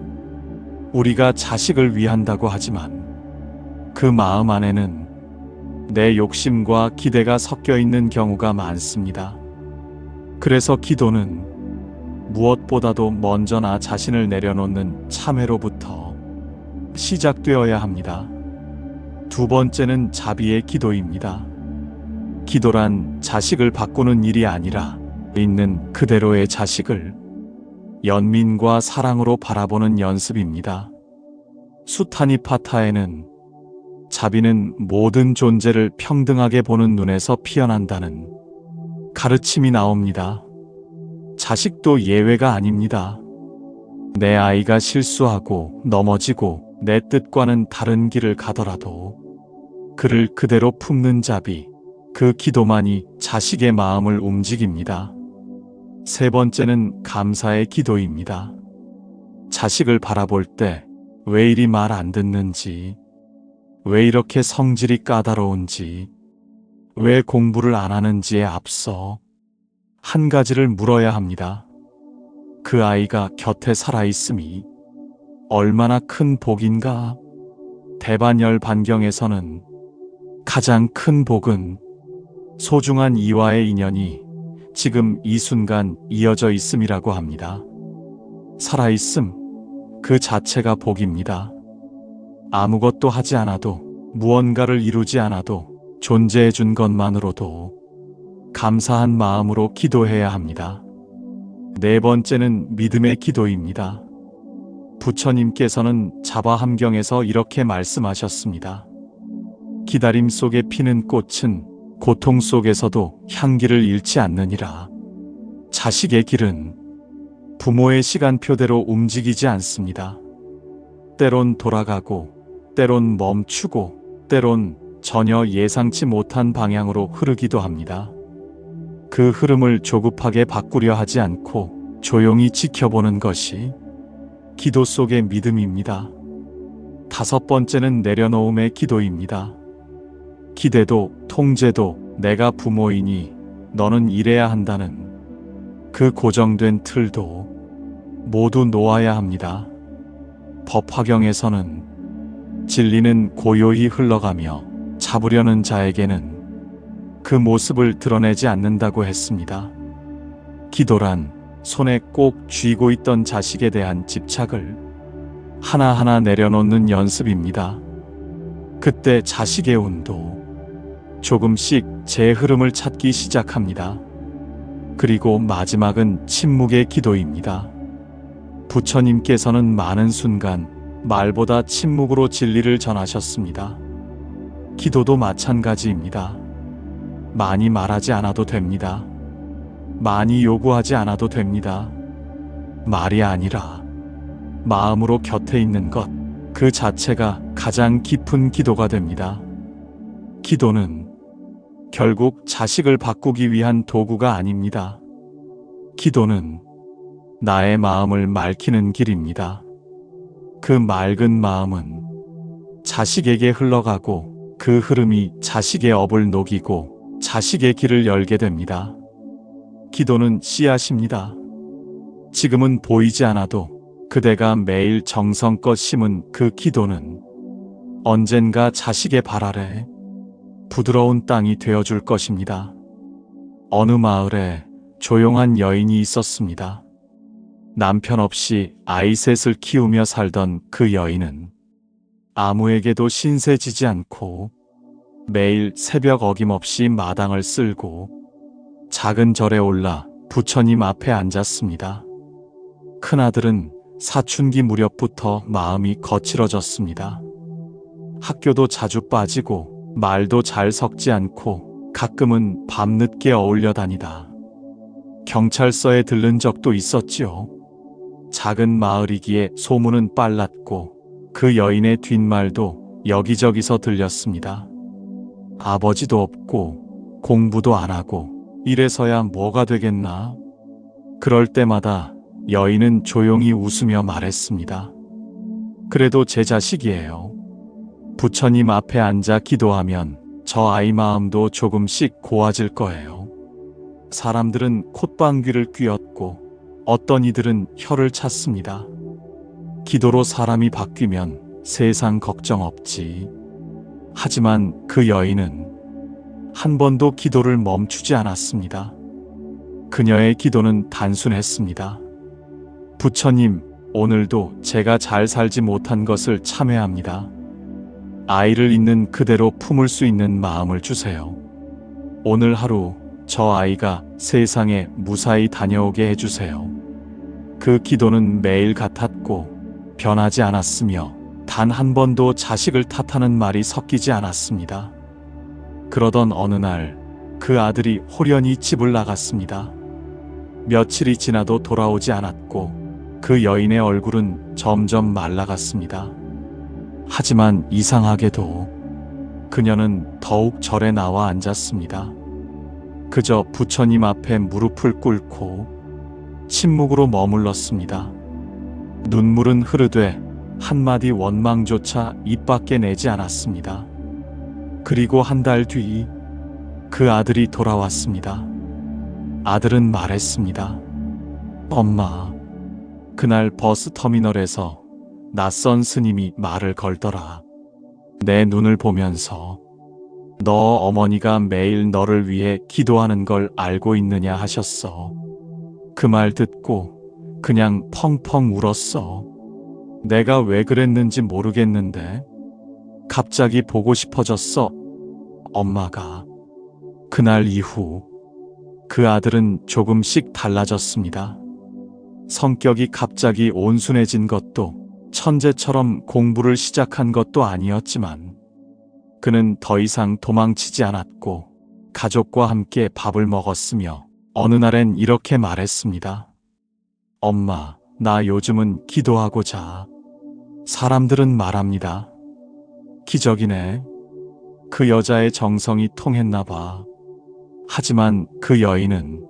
우리가 자식을 위한다고 하지만 그 마음 안에는 내 욕심과 기대가 섞여 있는 경우가 많습니다. 그래서 기도는 무엇보다도 먼저 나 자신을 내려놓는 참회로부터 시작되어야 합니다. 두 번째는 자비의 기도입니다. 기도란 자식을 바꾸는 일이 아니라 있는 그대로의 자식을 연민과 사랑으로 바라보는 연습입니다. 수타니파타에는 자비는 모든 존재를 평등하게 보는 눈에서 피어난다는 가르침이 나옵니다. 자식도 예외가 아닙니다. 내 아이가 실수하고 넘어지고 내 뜻과는 다른 길을 가더라도 그를 그대로 품는 자비, 그 기도만이 자식의 마음을 움직입니다. 세 번째는 감사의 기도입니다. 자식을 바라볼 때 왜 이리 말 안 듣는지, 왜 이렇게 성질이 까다로운지, 왜 공부를 안 하는지에 앞서 한 가지를 물어야 합니다. 그 아이가 곁에 살아있음이 얼마나 큰 복인가? 대반열 반경에서는 가장 큰 복은 소중한 이와의 인연이 지금 이 순간 이어져 있음이라고 합니다. 살아있음, 그 자체가 복입니다. 아무것도 하지 않아도, 무언가를 이루지 않아도 존재해 준 것만으로도 감사한 마음으로 기도해야 합니다. 네 번째는 믿음의 기도입니다. 부처님께서는 자바함경에서 이렇게 말씀하셨습니다. 기다림 속에 피는 꽃은 고통 속에서도 향기를 잃지 않느니라. 자식의 길은 부모의 시간표대로 움직이지 않습니다. 때론 돌아가고, 때론 멈추고, 때론 전혀 예상치 못한 방향으로 흐르기도 합니다. 그 흐름을 조급하게 바꾸려 하지 않고 조용히 지켜보는 것이 기도 속의 믿음입니다. 다섯 번째는 내려놓음의 기도입니다. 기대도 통제도 내가 부모이니 너는 이래야 한다는 그 고정된 틀도 모두 놓아야 합니다. 법화경에서는 진리는 고요히 흘러가며 잡으려는 자에게는 그 모습을 드러내지 않는다고 했습니다. 기도란 손에 꼭 쥐고 있던 자식에 대한 집착을 하나하나 내려놓는 연습입니다. 그때 자식의 운도 조금씩 제 흐름을 찾기 시작합니다. 그리고 마지막은 침묵의 기도입니다. 부처님께서는 많은 순간 말보다 침묵으로 진리를 전하셨습니다. 기도도 마찬가지입니다. 많이 말하지 않아도 됩니다. 많이 요구하지 않아도 됩니다. 말이 아니라 마음으로 곁에 있는 것, 그 자체가 가장 깊은 기도가 됩니다. 기도는 결국 자식을 바꾸기 위한 도구가 아닙니다. 기도는 나의 마음을 맑히는 길입니다. 그 맑은 마음은 자식에게 흘러가고 그 흐름이 자식의 업을 녹이고 자식의 길을 열게 됩니다. 기도는 씨앗입니다. 지금은 보이지 않아도 그대가 매일 정성껏 심은 그 기도는 언젠가 자식의 발 아래 부드러운 땅이 되어줄 것입니다. 어느 마을에 조용한 여인이 있었습니다. 남편 없이 아이 셋을 키우며 살던 그 여인은 아무에게도 신세지지 않고 매일 새벽 어김없이 마당을 쓸고 작은 절에 올라 부처님 앞에 앉았습니다. 큰아들은 사춘기 무렵부터 마음이 거칠어졌습니다. 학교도 자주 빠지고 말도 잘 섞지 않고 가끔은 밤늦게 어울려 다니다 경찰서에 들른 적도 있었지요. 작은 마을이기에 소문은 빨랐고 그 여인의 뒷말도 여기저기서 들렸습니다. 아버지도 없고 공부도 안 하고 이래서야 뭐가 되겠나? 그럴 때마다 여인은 조용히 웃으며 말했습니다. 그래도 제 자식이에요. 부처님 앞에 앉아 기도하면 저 아이 마음도 조금씩 고와질 거예요. 사람들은 콧방귀를 뀌었고 어떤 이들은 혀를 찼습니다. 기도로 사람이 바뀌면 세상 걱정 없지. 하지만 그 여인은 한 번도 기도를 멈추지 않았습니다. 그녀의 기도는 단순했습니다. 부처님, 오늘도 제가 잘 살지 못한 것을 참회합니다. 아이를 있는 그대로 품을 수 있는 마음을 주세요. 오늘 하루 저 아이가 세상에 무사히 다녀오게 해주세요. 그 기도는 매일 같았고 변하지 않았으며 단 한 번도 자식을 탓하는 말이 섞이지 않았습니다. 그러던 어느 날 그 아들이 홀연히 집을 나갔습니다. 며칠이 지나도 돌아오지 않았고 그 여인의 얼굴은 점점 말라갔습니다. 하지만 이상하게도 그녀는 더욱 절에 나와 앉았습니다. 그저 부처님 앞에 무릎을 꿇고 침묵으로 머물렀습니다. 눈물은 흐르되 한마디 원망조차 입 밖에 내지 않았습니다. 그리고 한 달 뒤 그 아들이 돌아왔습니다. 아들은 말했습니다. 엄마, 그날 버스 터미널에서 낯선 스님이 말을 걸더라. 내 눈을 보면서 너 어머니가 매일 너를 위해 기도하는 걸 알고 있느냐 하셨어. 그 말 듣고 그냥 펑펑 울었어. 내가 왜 그랬는지 모르겠는데 갑자기 보고 싶어졌어. 엄마가. 그날 이후 그 아들은 조금씩 달라졌습니다. 성격이 갑자기 온순해진 것도 천재처럼 공부를 시작한 것도 아니었지만 그는 더 이상 도망치지 않았고 가족과 함께 밥을 먹었으며 어느 날엔 이렇게 말했습니다. 엄마, 나 요즘은 기도하고 자. 사람들은 말합니다. 기적이네. 그 여자의 정성이 통했나 봐. 하지만 그 여인은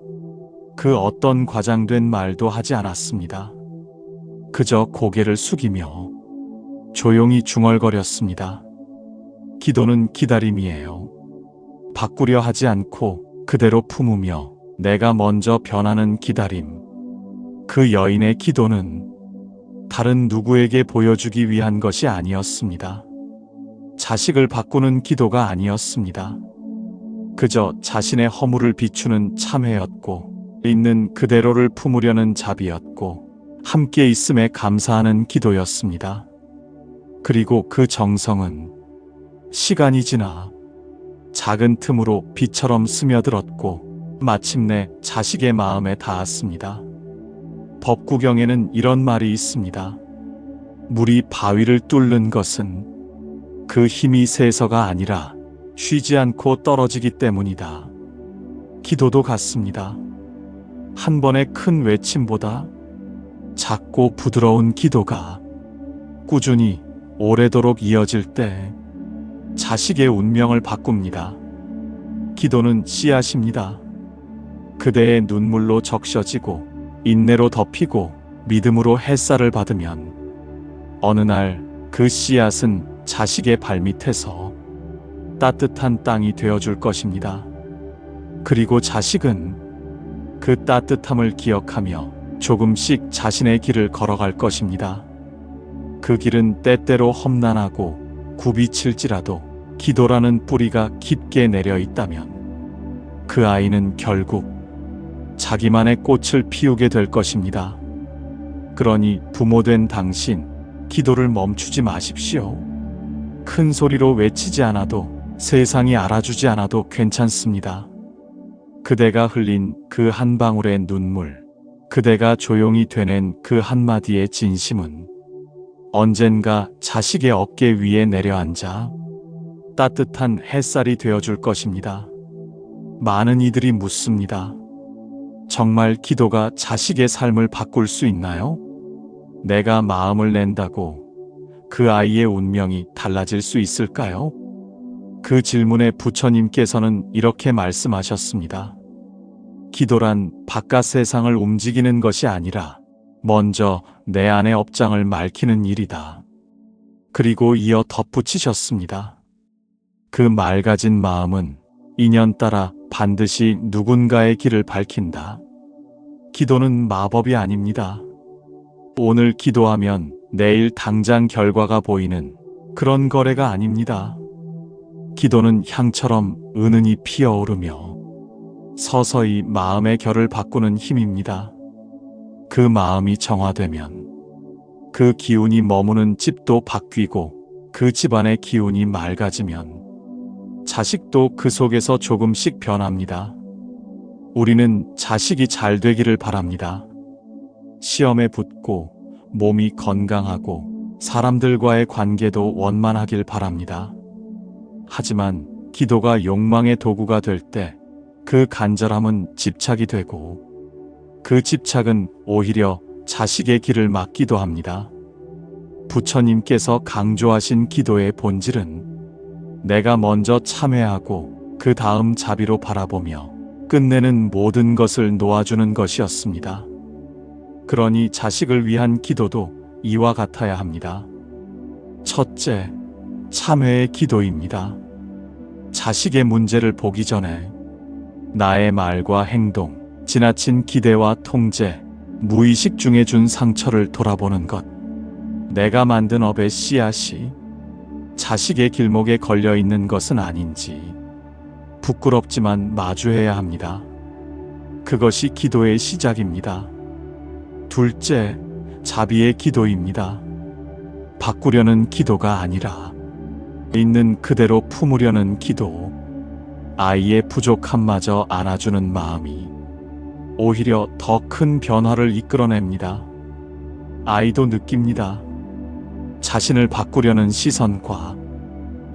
그 어떤 과장된 말도 하지 않았습니다. 그저 고개를 숙이며 조용히 중얼거렸습니다. 기도는 기다림이에요. 바꾸려 하지 않고 그대로 품으며 내가 먼저 변하는 기다림. 그 여인의 기도는 다른 누구에게 보여주기 위한 것이 아니었습니다. 자식을 바꾸는 기도가 아니었습니다. 그저 자신의 허물을 비추는 참회였고 있는 그대로를 품으려는 자비였고 함께 있음에 감사하는 기도였습니다. 그리고 그 정성은 시간이 지나 작은 틈으로 비처럼 스며들었고 마침내 자식의 마음에 닿았습니다. 법구경에는 이런 말이 있습니다. 물이 바위를 뚫는 것은 그 힘이 세서가 아니라 쉬지 않고 떨어지기 때문이다. 기도도 같습니다. 한 번의 큰 외침보다 작고 부드러운 기도가 꾸준히 오래도록 이어질 때 자식의 운명을 바꿉니다. 기도는 씨앗입니다. 그대의 눈물로 적셔지고 인내로 덮이고 믿음으로 햇살을 받으면 어느 날 그 씨앗은 자식의 발밑에서 따뜻한 땅이 되어줄 것입니다. 그리고 자식은 그 따뜻함을 기억하며 조금씩 자신의 길을 걸어갈 것입니다. 그 길은 때때로 험난하고 굽이칠지라도 기도라는 뿌리가 깊게 내려 있다면 그 아이는 결국 자기만의 꽃을 피우게 될 것입니다. 그러니 부모된 당신, 기도를 멈추지 마십시오. 큰 소리로 외치지 않아도 세상이 알아주지 않아도 괜찮습니다. 그대가 흘린 그 한 방울의 눈물, 그대가 조용히 되낸 그 한마디의 진심은 언젠가 자식의 어깨 위에 내려앉아 따뜻한 햇살이 되어줄 것입니다. 많은 이들이 묻습니다. 정말 기도가 자식의 삶을 바꿀 수 있나요? 내가 마음을 낸다고 그 아이의 운명이 달라질 수 있을까요? 그 질문에 부처님께서는 이렇게 말씀하셨습니다. 기도란 바깥 세상을 움직이는 것이 아니라 먼저 내 안의 업장을 맑히는 일이다. 그리고 이어 덧붙이셨습니다. 그 맑아진 마음은 인연 따라 반드시 누군가의 길을 밝힌다. 기도는 마법이 아닙니다. 오늘 기도하면 내일 당장 결과가 보이는 그런 거래가 아닙니다. 기도는 향처럼 은은히 피어오르며 서서히 마음의 결을 바꾸는 힘입니다. 그 마음이 정화되면 그 기운이 머무는 집도 바뀌고 그 집안의 기운이 맑아지면 자식도 그 속에서 조금씩 변합니다. 우리는 자식이 잘 되기를 바랍니다. 시험에 붙고 몸이 건강하고 사람들과의 관계도 원만하길 바랍니다. 하지만 기도가 욕망의 도구가 될 때 그 간절함은 집착이 되고 그 집착은 오히려 자식의 길을 막기도 합니다. 부처님께서 강조하신 기도의 본질은 내가 먼저 참회하고 그 다음 자비로 바라보며 끝내는 모든 것을 놓아주는 것이었습니다. 그러니 자식을 위한 기도도 이와 같아야 합니다. 첫째, 참회의 기도입니다. 자식의 문제를 보기 전에 나의 말과 행동, 지나친 기대와 통제, 무의식 중에 준 상처를 돌아보는 것. 내가 만든 업의 씨앗이 자식의 길목에 걸려 있는 것은 아닌지 부끄럽지만 마주해야 합니다. 그것이 기도의 시작입니다. 둘째, 자비의 기도입니다. 바꾸려는 기도가 아니라 있는 그대로 품으려는 기도. 아이의 부족함마저 안아주는 마음이 오히려 더 큰 변화를 이끌어냅니다. 아이도 느낍니다. 자신을 바꾸려는 시선과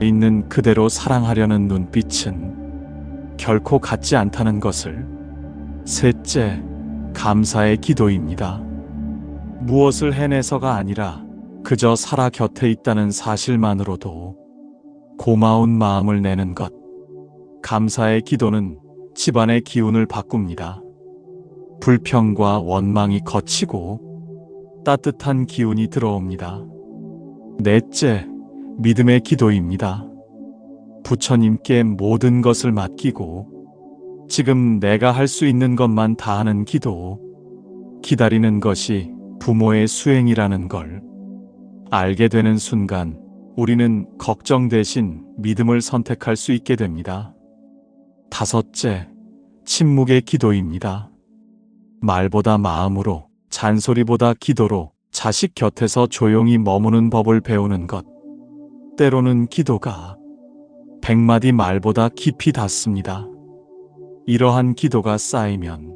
있는 그대로 사랑하려는 눈빛은 결코 같지 않다는 것을. 셋째, 감사의 기도입니다. 무엇을 해내서가 아니라 그저 살아 곁에 있다는 사실만으로도 고마운 마음을 내는 것. 감사의 기도는 집안의 기운을 바꿉니다. 불평과 원망이 걷히고 따뜻한 기운이 들어옵니다. 넷째, 믿음의 기도입니다. 부처님께 모든 것을 맡기고 지금 내가 할 수 있는 것만 다하는 기도. 기다리는 것이 부모의 수행이라는 걸 알게 되는 순간 우리는 걱정 대신 믿음을 선택할 수 있게 됩니다. 다섯째, 침묵의 기도입니다. 말보다 마음으로, 잔소리보다 기도로 자식 곁에서 조용히 머무는 법을 배우는 것. 때로는 기도가 100마디 말보다 깊이 닿습니다. 이러한 기도가 쌓이면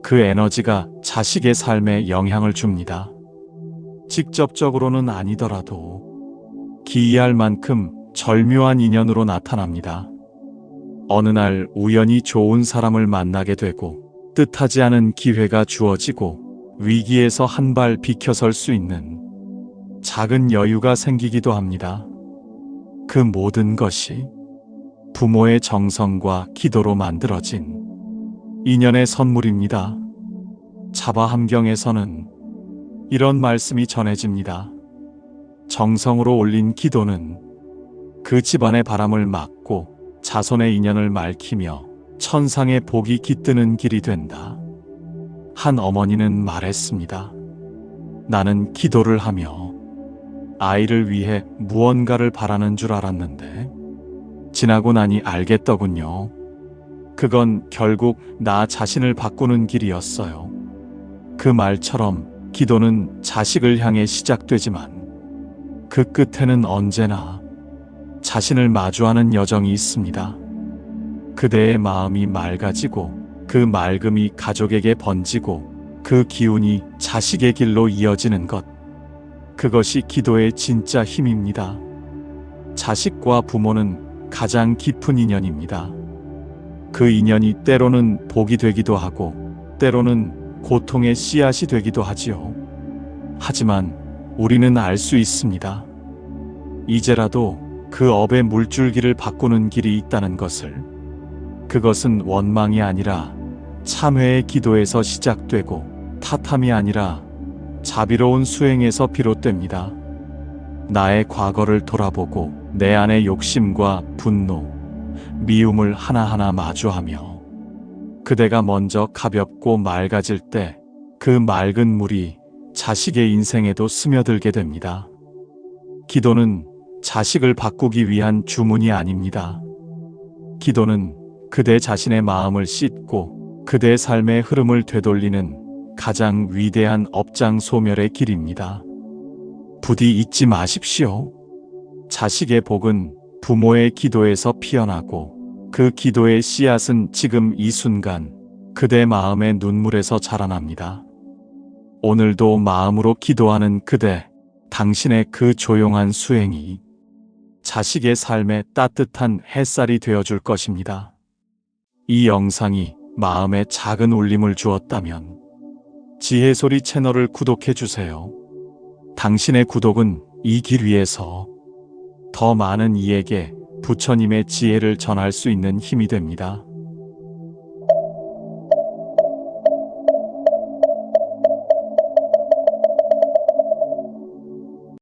그 에너지가 자식의 삶에 영향을 줍니다. 직접적으로는 아니더라도 기이할 만큼 절묘한 인연으로 나타납니다. 어느 날 우연히 좋은 사람을 만나게 되고 뜻하지 않은 기회가 주어지고 위기에서 한 발 비켜설 수 있는 작은 여유가 생기기도 합니다. 그 모든 것이 부모의 정성과 기도로 만들어진 인연의 선물입니다. 자바함경에서는 이런 말씀이 전해집니다. 정성으로 올린 기도는 그 집안의 바람을 막고 자손의 인연을 맑히며 천상의 복이 깃드는 길이 된다. 한 어머니는 말했습니다. 나는 기도를 하며 아이를 위해 무언가를 바라는 줄 알았는데 지나고 나니 알겠더군요. 그건 결국 나 자신을 바꾸는 길이었어요. 그 말처럼 기도는 자식을 향해 시작되지만 그 끝에는 언제나 자신을 마주하는 여정이 있습니다. 그대의 마음이 맑아지고 그 맑음이 가족에게 번지고 그 기운이 자식의 길로 이어지는 것. 그것이 기도의 진짜 힘입니다. 자식과 부모는 가장 깊은 인연입니다. 그 인연이 때로는 복이 되기도 하고 때로는 고통의 씨앗이 되기도 하지요. 하지만 우리는 알 수 있습니다. 이제라도 그 업의 물줄기를 바꾸는 길이 있다는 것을. 그것은 원망이 아니라 참회의 기도에서 시작되고 탓함이 아니라 자비로운 수행에서 비롯됩니다. 나의 과거를 돌아보고 내 안의 욕심과 분노, 미움을 하나하나 마주하며 그대가 먼저 가볍고 맑아질 때 그 맑은 물이 자식의 인생에도 스며들게 됩니다. 기도는 자식을 바꾸기 위한 주문이 아닙니다. 기도는 그대 자신의 마음을 씻고 그대의 삶의 흐름을 되돌리는 가장 위대한 업장 소멸의 길입니다. 부디 잊지 마십시오. 자식의 복은 부모의 기도에서 피어나고 그 기도의 씨앗은 지금 이 순간 그대 마음의 눈물에서 자라납니다. 오늘도 마음으로 기도하는 그대, 당신의 그 조용한 수행이 자식의 삶에 따뜻한 햇살이 되어줄 것입니다. 이 영상이 마음에 작은 울림을 주었다면 지혜소리 채널을 구독해주세요. 당신의 구독은 이 길 위에서 더 많은 이에게 부처님의 지혜를 전할 수 있는 힘이 됩니다.